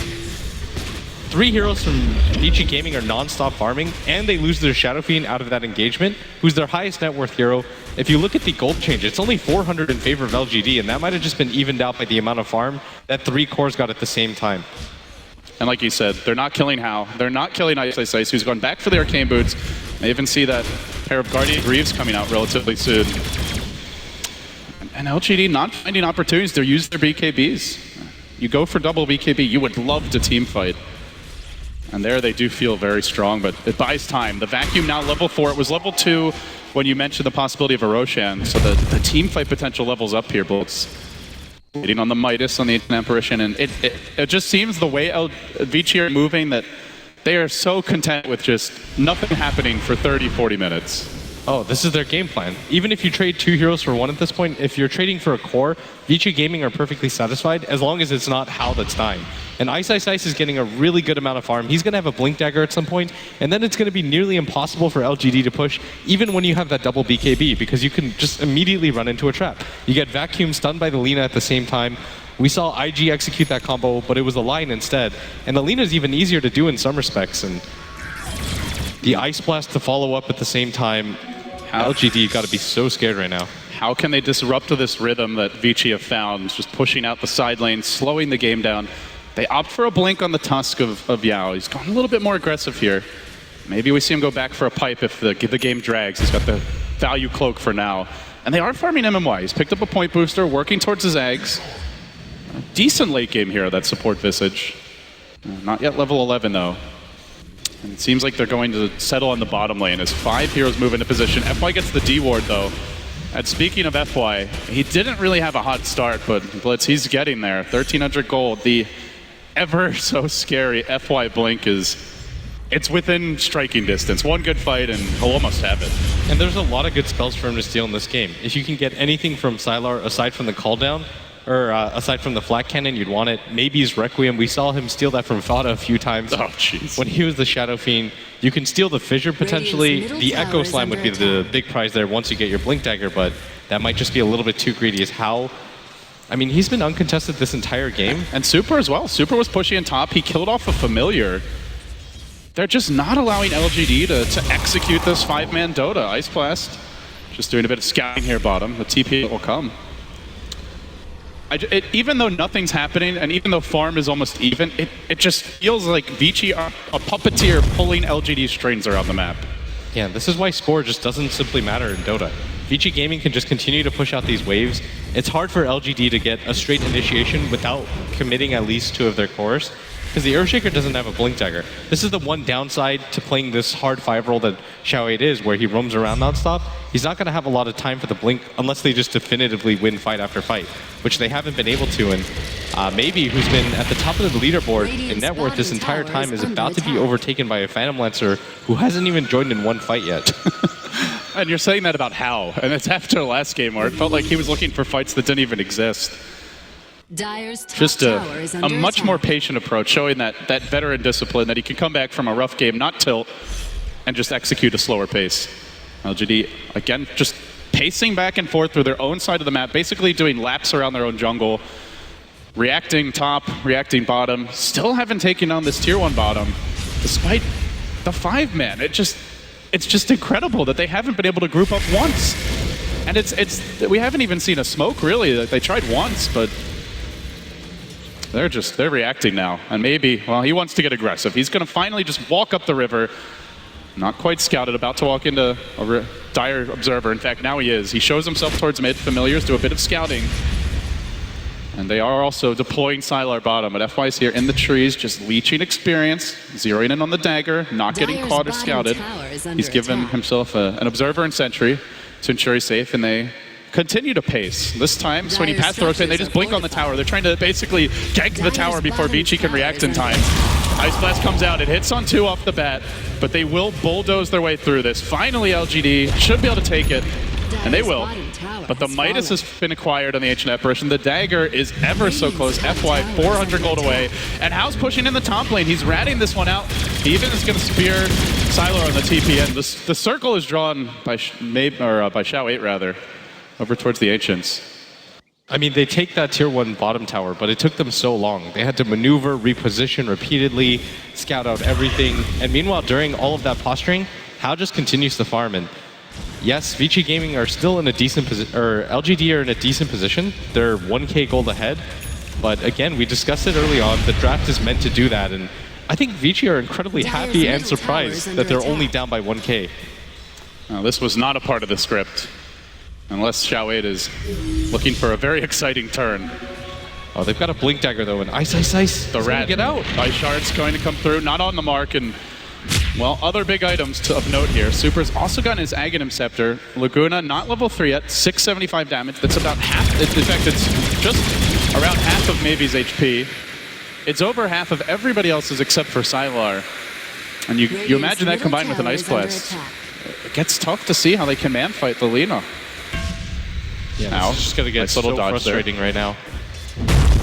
3 heroes from Vici Gaming are non-stop farming, and they lose their Shadow Fiend out of that engagement, who's their highest net worth hero. If you look at the gold change, it's only 400 in favor of LGD, and that might have just been evened out by the amount of farm that 3 cores got at the same time.
And like you said, they're not killing Hao. They're not killing Ice, who's going back for the Arcane Boots. I even see that pair of Guardian Greaves coming out relatively soon. And LGD not finding opportunities to use their BKBs. You go for double BKB, you would love to team fight. And there they do feel very strong, but it buys time. The Vacuum now level 4. It was level 2 when you mentioned the possibility of a Roshan. So the team fight potential levels up here, Blitz. Waiting on the Midas on the Ancient Apparition. And it just seems the way Vici are moving that they are so content with just nothing happening for 30, 40 minutes.
Oh, this is their game plan. Even if you trade 2 heroes for 1 at this point, if you're trading for a core, Vici Gaming are perfectly satisfied as long as it's not Hao that's dying. And Ice is getting a really good amount of farm. He's going to have a Blink Dagger at some point, and then it's going to be nearly impossible for LGD to push, even when you have that double BKB, because you can just immediately run into a trap. You get Vacuum stunned by the Lina at the same time. We saw IG execute that combo, but it was a line instead. And the Lina is even easier to do in some respects. And the Ice Blast to follow up at the same time. LGD got to be so scared right now.
How can they disrupt this rhythm that Vici have found, just pushing out the side lane, slowing the game down? They opt for a blink on the Tusk of Yao. He's gone a little bit more aggressive here. Maybe we see him go back for a pipe if the game drags. He's got the value cloak for now. And they are farming MMY. He's picked up a point booster, working towards his eggs. A decent late game hero, that support Visage. Not yet level 11 though. And it seems like they're going to settle on the bottom lane as 5 heroes move into position. FY gets the D ward though. And speaking of FY, he didn't really have a hot start, but Blitz, he's getting there. 1,300 gold. The ever so scary FY blink it's within striking distance. One good fight and he'll almost have it.
And there's a lot of good spells for him to steal in this game. If you can get anything from Sylar aside from the call down, or aside from the flak cannon, you'd want it. Maybe his Requiem. We saw him steal that from Fada a few times.
Oh, jeez.
When he was the Shadow Fiend. You can steal the Fissure potentially. The Echo Slam would be the big prize there once you get your Blink Dagger, but that might just be a little bit too greedy. I mean, he's been uncontested this entire game.
And Super as well. Super was pushing in top. He killed off a familiar. They're just not allowing LGD to execute this 5-man Dota. Ice Blast just doing a bit of scouting here bottom. The TP will come. Even though nothing's happening, and even though farm is almost even, it just feels like Vici are a puppeteer pulling LGD strings around the map.
Yeah, this is why score just doesn't simply matter in Dota. Vici Gaming can just continue to push out these waves. It's hard for LGD to get a straight initiation without committing at least 2 of their cores, because the Earthshaker doesn't have a Blink Dagger. This is the one downside to playing this hard 5 roll that Xiao8 is, where he roams around nonstop. He's not going to have a lot of time for the Blink unless they just definitively win fight after fight, which they haven't been able to. And maybe who's been at the top of the leaderboard in net worth this entire time is about to be overtaken by a Phantom Lancer who hasn't even joined in one fight yet.
And you're saying that about How, and it's after last game where it felt like he was looking for fights that didn't even exist. Just a much more patient approach, showing that veteran discipline, that he can come back from a rough game, not tilt, and just execute a slower pace. LGD, again, just pacing back and forth through their own side of the map, basically doing laps around their own jungle, reacting top, reacting bottom, still haven't taken on this tier 1 bottom, despite the 5-man. It's just incredible that they haven't been able to group up once. And we haven't even seen a smoke, really. They tried once, but they're reacting now. And maybe, well, he wants to get aggressive. He's going to finally just walk up the river. Not quite scouted, about to walk into a dire observer. In fact, now he is. He shows himself towards mid. Familiars do a bit of scouting. And they are also deploying Sylar bottom. But FY's here in the trees, just leeching experience, zeroing in on the dagger, not getting caught or scouted. He's given himself an observer and sentry to ensure he's safe, and they continue to pace. This time, Swinny Path throws in, they just blink on the tower. They're trying to basically gank the tower before Vici can react in time. Ice Blast comes out, it hits on 2 off the bat, but they will bulldoze their way through this. Finally, LGD should be able to take it, and they will. But the Midas has been acquired on the Ancient Apparition. The dagger is ever so close. FY 400 gold away, and Hao's pushing in the top lane. He's ratting this one out. He even is going to spear Sylar on the TP, and the circle is drawn by Xiao8 rather, over towards the Ancients.
I mean, they take that tier 1 bottom tower, but it took them so long. They had to maneuver, reposition repeatedly, scout out everything. And meanwhile, during all of that posturing, Hao just continues to farm. And yes, Vici Gaming are still in a decent position, or LGD are in a decent position. They're 1k gold ahead. But again, we discussed it early on. The draft is meant to do that. And I think Vici are incredibly happy and surprised that they're only down by 1k.
This was not a part of the script. Unless Xiao8 is looking for a very exciting turn.
Oh, they've got a Blink Dagger though, and ice.
The rat.
Get out.
Ice Shard's going to come through, not on the mark, and well, other big items of note here. Super's also gotten his Aghanim Scepter. Laguna, not level 3 yet, 675 damage. That's about half, in fact, it's just around half of Mavy's HP. It's over half of everybody else's except for Sylar. And you imagine that combined with an Ice Blast. It gets tough to see how they can man fight the Lina.
Yeah, this is just going to get so frustrating right now.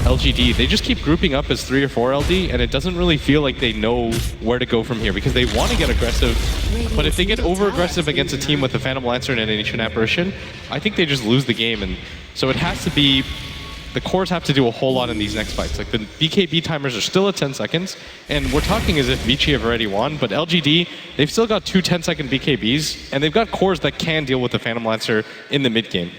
LGD, they just keep grouping up as 3 or 4 LD, and it doesn't really feel like they know where to go from here because they want to get aggressive, but if they get over-aggressive against a team with a Phantom Lancer and an Ancient Apparition, I think they just lose the game. And so it has to be, the cores have to do a whole lot in these next fights. Like the BKB timers are still at 10 seconds, and we're talking as if Vici have already won, but LGD, they've still got 2 10-second BKBs, and they've got cores that can deal with the Phantom Lancer in the mid-game.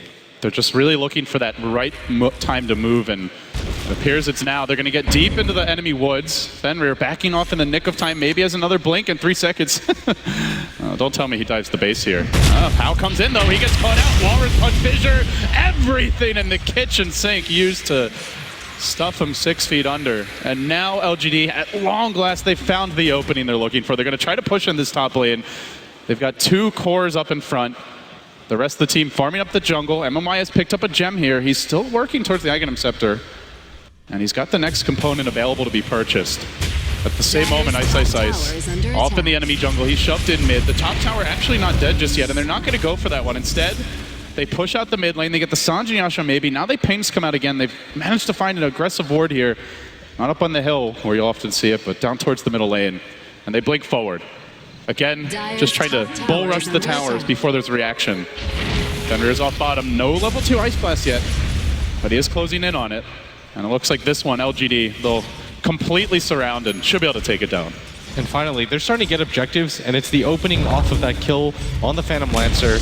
They're just really looking for that right time to move, and it appears it's now. They're going to get deep into the enemy woods. Fenrir backing off in the nick of time, maybe has another blink in 3 seconds. Don't tell me he dives the base here. Hao comes in though, he gets caught out. Walrus Punch, Fissure, everything in the kitchen sink used to Stuff him 6 feet under. And now LGD, at long last, they found the opening they're looking for. They're going to try to push in this top lane. They've got 2 cores up in front. The rest of the team farming up the jungle. MMY has picked up a gem here. He's still working towards the Aghanim Scepter. And he's got the next component available to be purchased. At the same moment, Ice off in the enemy jungle. He's shoved in mid. The top tower actually not dead just yet, and they're not going to go for that one. Instead, they push out the mid lane. They get the Sanji Yasha maybe. Now they pings come out again. They've managed to find an aggressive ward here. Not up on the hill, where you'll often see it, but down towards the middle lane. And they blink forward. Again, just trying to bull rush the towers before there's a reaction. Thunder is off bottom. No level 2 Ice Blast yet, but he is closing in on it. And it looks like this one, LGD, they'll completely surround and should be able to take it down.
And finally, they're starting to get objectives, and it's the opening off of that kill on the Phantom Lancer.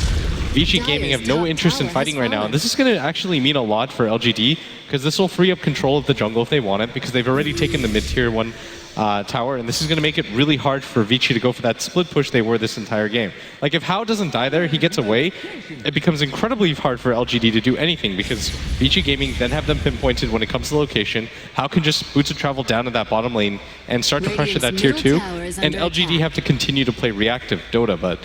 Vici Gaming have no interest in fighting right now, and this is going to actually mean a lot for LGD, because this will free up control of the jungle if they want it, because they've already taken the mid-tier 1 tower, and this is going to make it really hard for Vici to go for that split push they were this entire game. Like, if Hao doesn't die there, he gets away, it becomes incredibly hard for LGD to do anything, because Vici Gaming then have them pinpointed when it comes to location. Hao can just boots of travel down to that bottom lane and start to pressure that tier 2, and LGD have to continue to play reactive Dota, but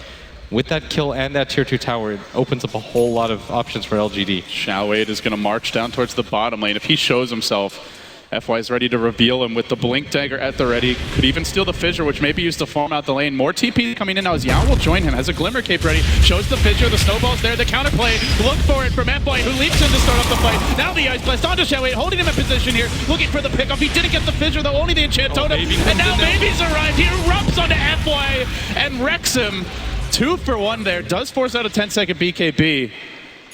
with that kill and that tier 2 tower, it opens up a whole lot of options for LGD.
Xiao Wade is going to march down towards the bottom lane. If he shows himself, FY is ready to reveal him with the Blink Dagger at the ready. Could even steal the Fissure, which may be used to farm out the lane. More TP coming in now as Yao will join him. Has a Glimmer Cape ready. Shows the Fissure, the Snowball's there, the counterplay. Look for it from FY, who leaps in to start off the fight. Now the Ice Blast onto Xiao Wade, holding him in position here. Looking for the pickup. He didn't get the Fissure, though, only the Enchant Totem. And now Baby's arrived. He erupts onto FY and wrecks him. 2 for 1 there. Does force out a 10-second BKB.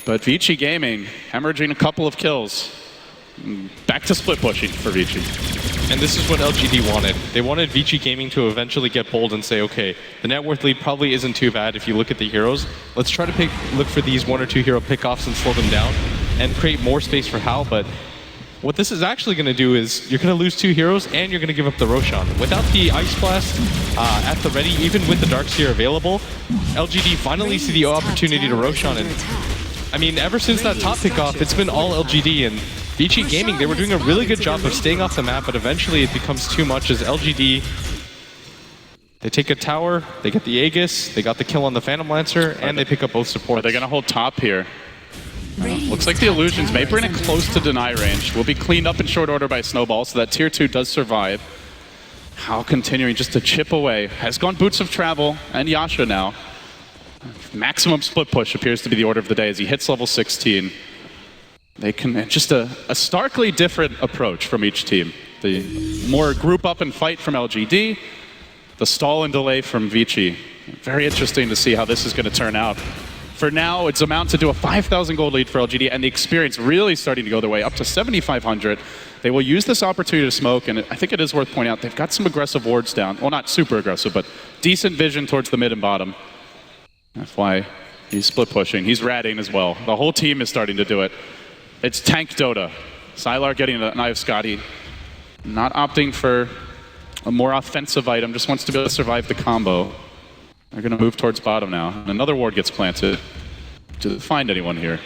But Vici Gaming hemorrhaging a couple of kills. Back to split pushing for Vici.
And this is what LGD wanted. They wanted Vici Gaming to eventually get bold and say, okay, the net worth lead probably isn't too bad if you look at the heroes. Let's try to look for these 1 or 2 hero pickoffs and slow them down and create more space for Hao. But what this is actually going to do is you're going to lose 2 heroes and you're going to give up the Roshan. Without the Ice Blast at the ready, even with the Darkseer available, LGD finally see the opportunity to Roshan. And I mean, ever since that top pickoff, it's been all LGD, and Vici Gaming, they were doing a really good job of staying off the map, but eventually it becomes too much as LGD, they take a tower, they get the Aegis, they got the kill on the Phantom Lancer, and they pick up both supports.
Are they going to hold top here? Looks like the Illusions may bring it close to deny range. Will be cleaned up in short order by Snowball, so that tier 2 does survive. Hao continuing just to chip away. Has gone Boots of Travel and Yasha now. Maximum split push appears to be the order of the day as he hits level 16. They can just a starkly different approach from each team. The more group up and fight from LGD, the stall and delay from Vici. Very interesting to see how this is going to turn out. For now, it's amounted to a 5,000 gold lead for LGD, and the experience really starting to go their way, up to 7,500. They will use this opportunity to smoke, and I think it is worth pointing out, they've got some aggressive wards down. Well, not super aggressive, but decent vision towards the mid and bottom. That's why he's split pushing. He's ratting as well. The whole team is starting to do it. It's tank Dota. Sylar getting an Eye of Scotty. Not opting for a more offensive item, just wants to be able to survive the combo. They're going to move towards bottom now. And another ward gets planted. Do they find anyone here?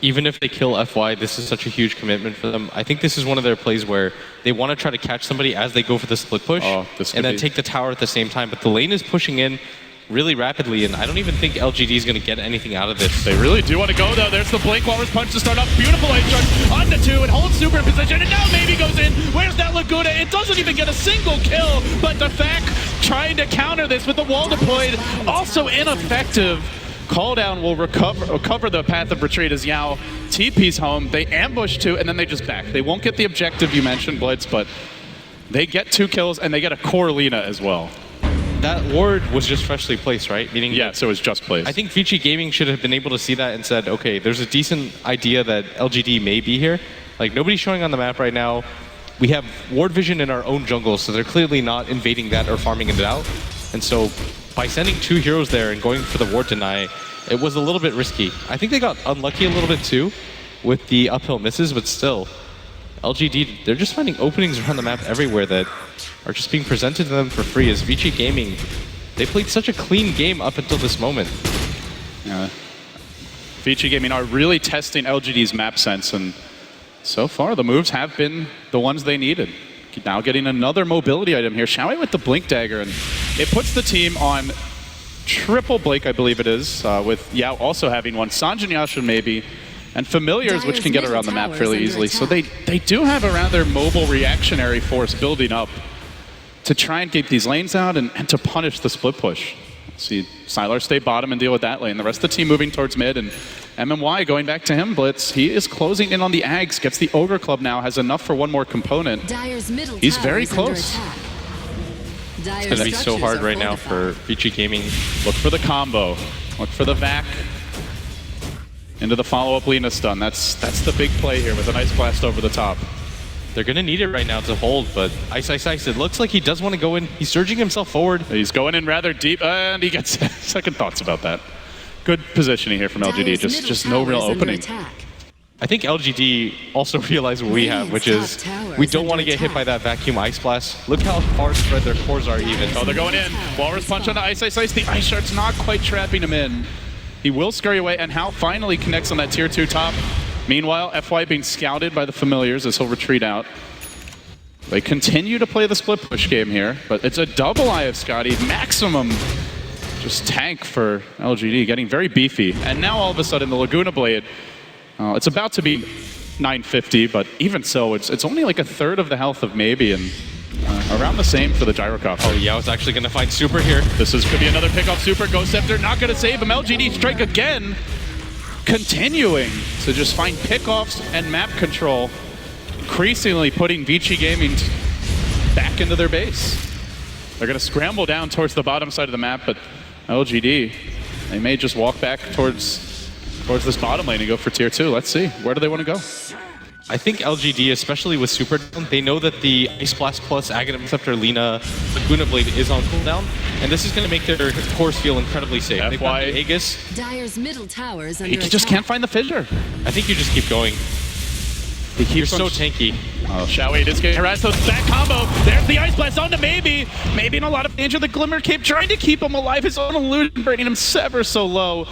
Even if they kill FY, this is such a huge commitment for them. I think this is one of their plays where they want to try to catch somebody as they go for the split push, and then take the tower at the same time. But the lane is pushing in really rapidly, and I don't even think LGD is going to get anything out of this.
They really do want to go, though. There's the Blink Walrus Punch to start off. Beautiful ice charge on the 2. It holds super in position, and now maybe goes in. Where's that Laguna? It doesn't even get a single kill, but the Fac trying to counter this with the wall deployed. Also ineffective. Call down will recover the path of retreat as Yao TP's home. They ambush 2, and then they just back. They won't get the objective you mentioned, Blitz, but they get 2 kills, and they get a core Lina as well.
That ward was just freshly placed, right? Meaning,
yeah, so it was just placed.
I think Vici Gaming should have been able to see that and said, okay, there's a decent idea that LGD may be here. Like, nobody's showing on the map right now. We have ward vision in our own jungle, so they're clearly not invading that or farming it out. And so by sending 2 heroes there and going for the ward deny, it was a little bit risky. I think they got unlucky a little bit too with the uphill misses, but still, LGD, they're just finding openings around the map everywhere that are just being presented to them for free. As Vici Gaming, they played such a clean game up until this moment.
Yeah. Vici Gaming are really testing LGD's map sense, and So far, the moves have been the ones they needed. Now getting another mobility item here. Xiaowei with the Blink Dagger, and it puts the team on triple Blake, I believe it is, with Yao also having one, Sanjin Yashin maybe, and Familiars, which can get around the map fairly easily. So they do have a rather mobile reactionary force building up to try and keep these lanes out and to punish the split push. See Sylar stay bottom and deal with that lane. The rest of the team moving towards mid, and MMY going back to him, Blitz. He is closing in on the Ags, gets the Ogre Club now, has enough for one more component. He's very close.
It's going to be so hard right now for Vici Gaming.
Look for the combo. Look for the vac. Into the follow-up Lina stun. That's the big play here with an Ice Blast over the top.
They're going to need it right now to hold, but Ice, it looks like he does want to go in. He's surging himself forward.
He's going in rather deep, and he gets second thoughts about that. Good positioning here from LGD, just no real opening.
I think LGD also realized what we have, which is we don't want to get hit by that vacuum Ice Blast. Look how far spread their cores are even.
Oh, they're going in. Walrus punch on the Ice. The Ice Shard's not quite trapping him in. He will scurry away, and Hao finally connects on that tier 2 top. Meanwhile, FY being scouted by the Familiars as he'll retreat out. They continue to play the split push game here, but it's a double Eye of Scotty. Maximum just tank for LGD, getting very beefy. And now all of a sudden the Laguna Blade, it's about to be 950, but even so, it's only like a third of the health of Maybe, and around the same for the Gyrocopter.
Oh, Yao's actually going to find Super here.
This could be another pick-off Super. Ghost Scepter not going to save him. LGD strike again, continuing to just find pickoffs and map control, increasingly putting Vici Gaming back into their base. They're going to scramble down towards the bottom side of the map, but LGD, they may just walk back towards this bottom lane and go for tier 2. Let's see. Where do they want to go?
I think LGD, especially with Super down, they know that the Ice Blast plus Aghanim Scepter Lina Laguna Blade is on cooldown, and this is going to make their cores feel incredibly safe. They've got the Aegis.
Dire's middle tower is
He just can't find the fissure.
I think you just keep going. You're so tanky.
Oh, Xiaowei just getting harassed. So that combo, there's the Ice Blast onto Maybe. Maybe in a lot of danger. The Glimmer Cape trying to keep him alive. His own illusion bringing him ever so low.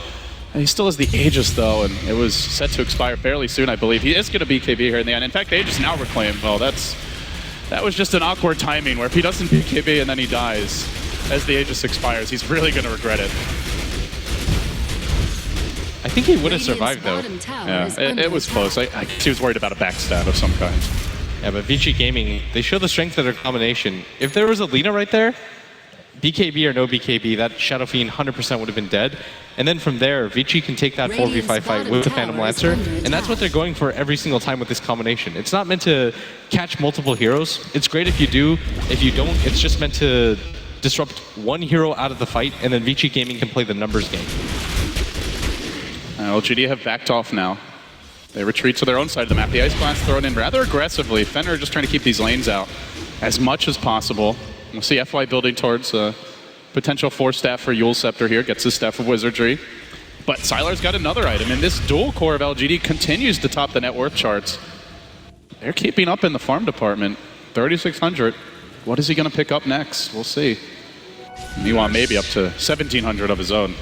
And he still has the Aegis though, and it was set to expire fairly soon, I believe. He is going to BKB here in the end. In fact, Aegis now reclaimed. Well, that was just an awkward timing where if he doesn't BKB and then he dies as the Aegis expires, he's really going to regret it.
I think he would have survived though.
Yeah, it was close. He was worried about a backstab of some kind.
Yeah, but Vici Gaming, they show the strength of their combination. If there was a Lina right there, BKB or no BKB, that Shadow Fiend 100% would have been dead. And then from there, Vici can take that 4v5 fight with the Phantom Lancer, and that's what they're going for every single time with this combination. It's not meant to catch multiple heroes. It's great if you do. If you don't, it's just meant to disrupt one hero out of the fight, and then Vici Gaming can play the numbers game.
LGD have backed off now. They retreat to their own side of the map. The Ice Blast thrown in rather aggressively. Fenrir just trying to keep these lanes out as much as possible. We'll see FY building towards potential 4-staff for Yule Scepter here. Gets his Staff of Wizardry. But Sylar's got another item, and this dual core of LGD continues to top the net worth charts. They're keeping up in the farm department. 3,600. What is he going to pick up next? We'll see. Meanwhile, maybe up to 1,700 of his own.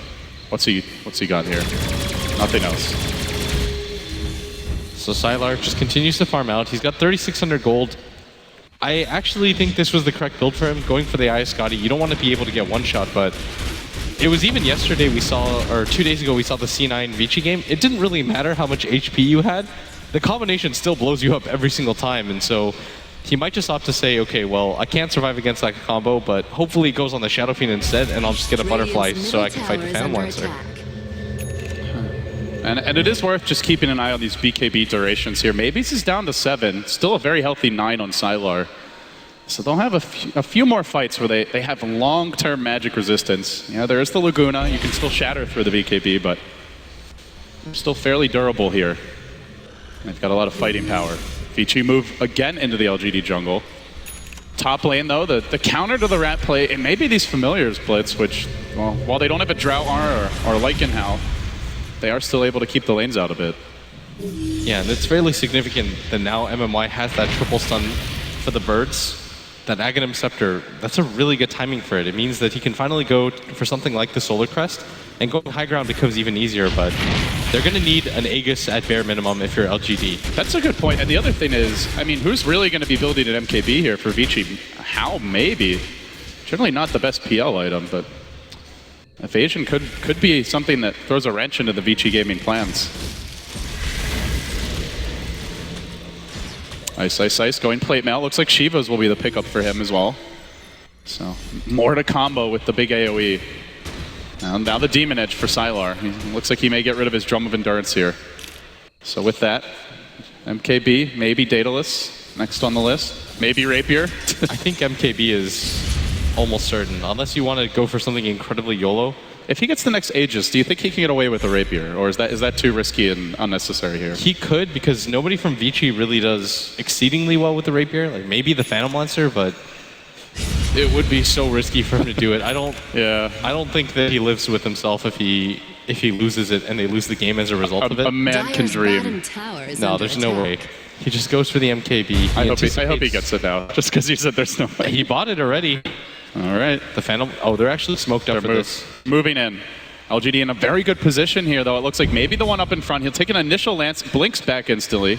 What's he got here? Nothing else.
So Sylar just continues to farm out. He's got 3,600 gold. I actually think this was the correct build for him, going for the Eye of Scotty. You don't want to be able to get one shot, but it was even yesterday we saw, or 2 days ago we saw the C9 Vici game. It didn't really matter how much HP you had. The combination still blows you up every single time, and so he might just opt to say, okay, well, I can't survive against that combo, but hopefully it goes on the Shadow Fiend instead, and I'll just get a Butterfly so I can fight the Phantom Lancer.
And it is worth just keeping an eye on these BKB durations here. Maybe this is down to 7. Still a very healthy 9 on Sylar. So they'll have a few more fights where they have long-term magic resistance. Yeah, there is the Laguna. You can still shatter through the BKB, but they're still fairly durable here. They've got a lot of fighting power. Vici move again into the LGD jungle. Top lane, though, the counter to the rat play, and maybe these Familiars blitz, which, well, while they don't have a Drought or Lycanhow, they are still able to keep the lanes out a bit.
Yeah, and it's fairly significant that now MMY has that triple stun for the birds. That Aghanim Scepter, that's a really good timing for it. It means that he can finally go for something like the Solar Crest, and going high ground becomes even easier, but they're going to need an Aegis at bare minimum if you're LGD.
That's a good point. And the other thing is, I mean, who's really going to be building an MKB here for Vici? How maybe? Generally not the best PL item, but evasion could be something that throws a wrench into the Vici gaming plans. Ice going plate mail. Looks like Shiva's will be the pickup for him as well. So more to combo with the big AoE. Now the Demon Edge for Sylar. Looks like he may get rid of his Drum of Endurance here. So with that, MKB, maybe Daedalus next on the list. Maybe Rapier.
I think MKB is almost certain, unless you want to go for something incredibly YOLO.
If he gets the next Aegis, do you think he can get away with a Rapier? Or is that too risky and unnecessary here?
He could, because nobody from Vici really does exceedingly well with the Rapier. Like maybe the Phantom Lancer, but it would be so risky for him to do it. I don't think that he lives with himself if he loses it and they lose the game as a result of it.
A man can
Dire's
dream.
bottom tower is
No,
under
there's no
attack.
way. He just goes for the MKB.
I hope he gets it now, just because you said there's no way.
He bought it already.
All right.
The Phantom. Oh, they're actually smoked up for this.
Moving in. LGD in a very good position here, though. It looks like maybe the one up in front. He'll take an initial lance, blinks back instantly.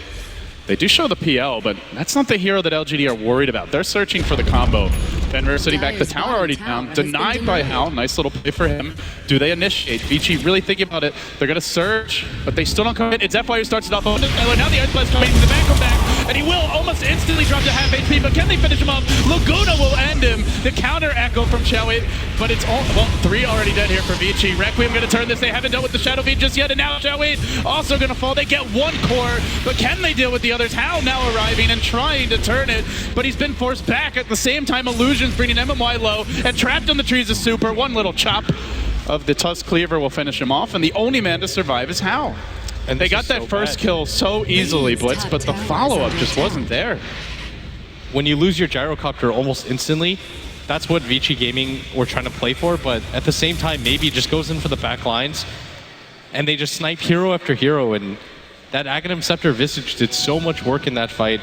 They do show the PL, but that's not the hero that LGD are worried about. They're searching for the combo. Fenrir sitting back, the tower already down. Denied by Hal. Nice little play for him. Do they initiate? Vici really thinking about it. They're going to surge, but they still don't come in. It's FY who starts it off. Now the Ice Blast coming. The back come back, and he will almost instantly drop to half HP, but can they finish him up? Laguna will end him. The counter echo from Xiaowei, but it's all, well, 3 already dead here for Vici. Requiem going to turn this. They haven't dealt with the Shadow Beat just yet, and now Xiaowei also going to fall. They get 1 core, but can they deal with the others? Hal now arriving and trying to turn it, but he's been forced back. At the same time, Illusions bringing MMY low, and trapped on the trees is Super. 1 little chop of the Tusk Cleaver will finish him off, and the only man to survive is Hal. And they got that first kill so easily, Blitz, but the follow-up just wasn't there.
When you lose your gyrocopter almost instantly, that's what Vici Gaming were trying to play for, but at the same time, maybe just goes in for the back lines, and they just snipe hero after hero, and that Aghanim Scepter Visage did so much work in that fight.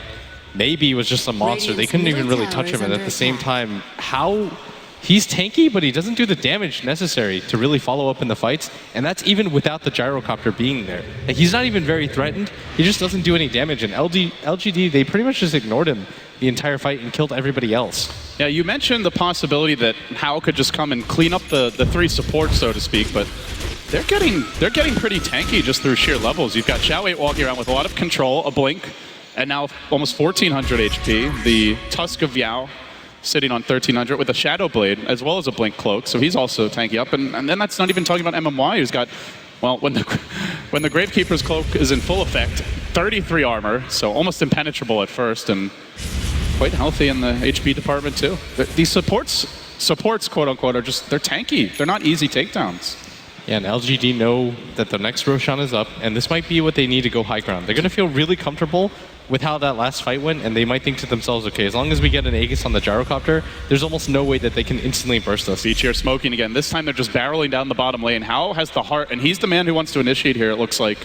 Maybe he was just a monster. They couldn't even really touch him, and at the same time, he's tanky, but he doesn't do the damage necessary to really follow up in the fights, and that's even without the gyrocopter being there. Like, he's not even very threatened. He just doesn't do any damage, and LGD, they pretty much just ignored him the entire fight and killed everybody else.
Yeah, you mentioned the possibility that Hal could just come and clean up the 3 supports, so to speak, but they're getting pretty tanky just through sheer levels. You've got Xiaowei walking around with a lot of control, a blink, and now almost 1400 HP. The Tusk of Yao sitting on 1300 with a Shadow Blade as well as a Blink Cloak, so he's also tanky up. And then that's not even talking about MMY, who's got, well, when the Gravekeeper's Cloak is in full effect, 33 armor, so almost impenetrable at first, and quite healthy in the HP department too. These supports, quote unquote, are just, they're tanky. They're not easy takedowns.
Yeah, and LGD know that the next Roshan is up, and this might be what they need to go high ground. They're going to feel really comfortable with how that last fight went, and they might think to themselves, okay, as long as we get an Aegis on the gyrocopter, there's almost no way that they can instantly burst us.
Vici are smoking again. This time they're just barreling down the bottom lane. Hal has the heart, and he's the man who wants to initiate here, it looks like.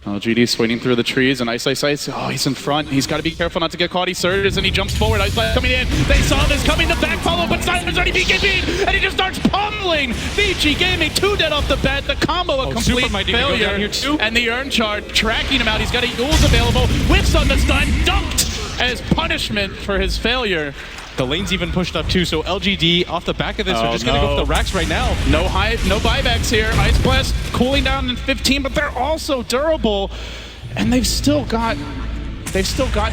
LGD swinging through the trees, and Ice. Oh, he's in front. He's got to be careful not to get caught. He surges, and he jumps forward. Ice coming in. They saw this coming. The back follow, but Simon's already BKB'd, and he just starts pummeling. Vici Gaming, 2 dead off the bat. The combo a complete failure. And the Urn Chart tracking him out. He's got a Yules available. Whiffs on the stun. Dunked as punishment for his failure.
The lane's even pushed up too, so LGD off the back of this are just going to go for the racks right now.
No buybacks here. Ice Blast cooling down in 15, but they're also durable, and they've still got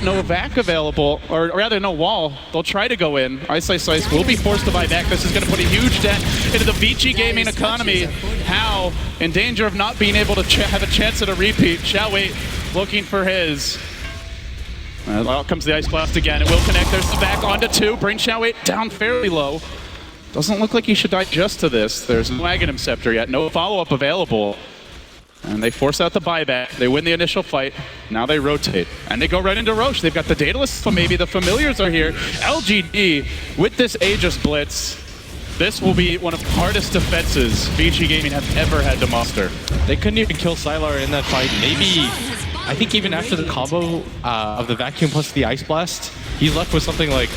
no vac available, or rather no wall. They'll try to go in. Ice will be forced to buy back. This is going to put a huge dent into the Vici Gaming economy. Hal in danger of not being able to have a chance at a repeat. Xiaowei looking for his. Out comes the Ice Blast again. It will connect. There's the back onto 2. Bring Xiaowei down fairly low. Doesn't look like he should die just to this. There's no Aghanim Scepter yet. No follow-up available. And they force out the buyback. They win the initial fight. Now they rotate. And they go right into Roche. They've got the Daedalus, so maybe the Familiars are here. LGD with this Aegis Blitz. This will be one of the hardest defenses Vici Gaming have ever had to muster.
They couldn't even kill Sylar in that fight. Maybe, I think even after the combo of the Vacuum plus the Ice Blast, he's left with something like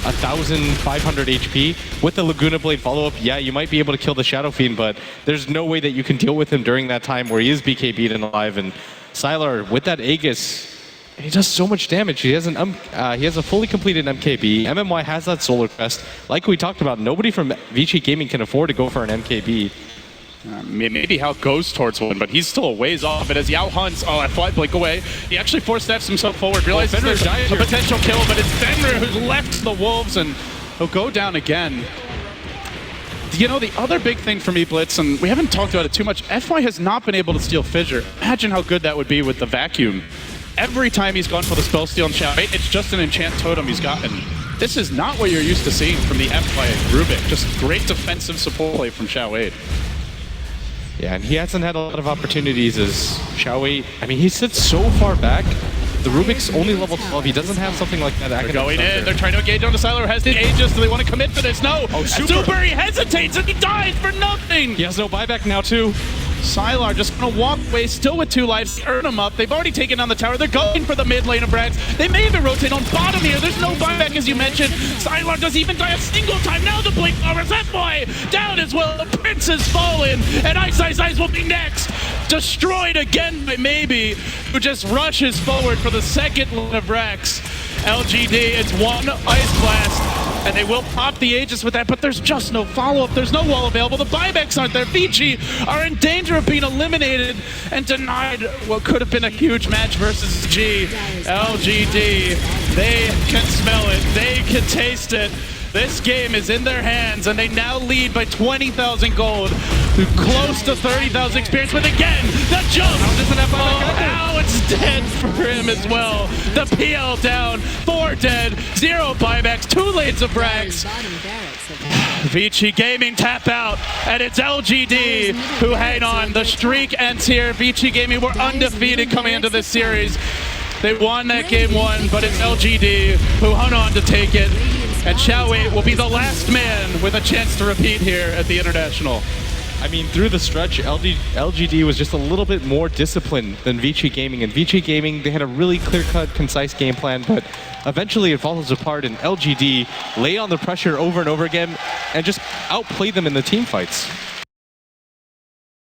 1,500 HP. With the Laguna Blade follow-up, yeah, you might be able to kill the Shadow Fiend, but there's no way that you can deal with him during that time where he is BKB'd and alive. And Sylar, with that Aegis, he does so much damage. He has a fully completed MKB. MMY has that Solar Crest. Like we talked about, nobody from Vici Gaming can afford to go for an MKB.
Maybe Hao goes towards one, but he's still a ways off. But as Yao hunts, a fly blink away. He actually 4-steps himself forward. Realizes
Fenrir's
there's a
here.
potential kill, but it's Fenrir who's left the Wolves, and he'll go down again. You know, the other big thing for me, Blitz, and we haven't talked about it too much, FY has not been able to steal Fissure. Imagine how good that would be with the vacuum. Every time he's gone for the spell steal and Xiao 8, it's just an enchant totem he's gotten. This is not what you're used to seeing from the FY Rubik. Just great defensive support play from Xiao 8.
Yeah, and he hasn't had a lot of opportunities as Xiao 8. I mean, he sits so far back. The Rubik's only level 12. He doesn't have something like that.
They're going in. They're trying to engage on the Sylar, who has the Aegis. Do they want to commit for this? No.
Oh,
Super. He hesitates and he dies for nothing.
He has no buyback now, too.
Sylar just gonna walk away, still with 2 lives, earn them up. They've already taken down the tower. They're going for the mid lane of Brax. They may even rotate on bottom here. There's no buyback, as you mentioned. Sylar doesn't even die a single time. Now the blink powers that boy down as well. The Prince has fallen, and Ice will be next. Destroyed again by Maybe, who just rushes forward for the second lane of Brax. LGD, it's one Ice Blast, and they will pop the Aegis with that, but there's just no follow-up. There's no wall available. The buybacks aren't there. Vici are in danger of being eliminated and denied what could have been a huge match versus G. LGD, they can smell it. They can taste it. This game is in their hands, and they now lead by 20,000 gold to close to 30,000 experience. But again, the jump! Now it's dead for him as well. The PL down, 4 dead, 0 buybacks, 2 lanes of Brax. Vici Gaming tap out, and it's LGD who hang on. The streak ends here. Vici Gaming were undefeated coming into this series. They won that game 1, but it's LGD who hung on to take it. And Xiao 8 will be the last man with a chance to repeat here at the International.
I mean, through the stretch, LGD was just a little bit more disciplined than Vici Gaming. And Vici Gaming, they had a really clear-cut, concise game plan, but eventually it falls apart, and LGD lay on the pressure over and over again and just outplayed them in the team fights.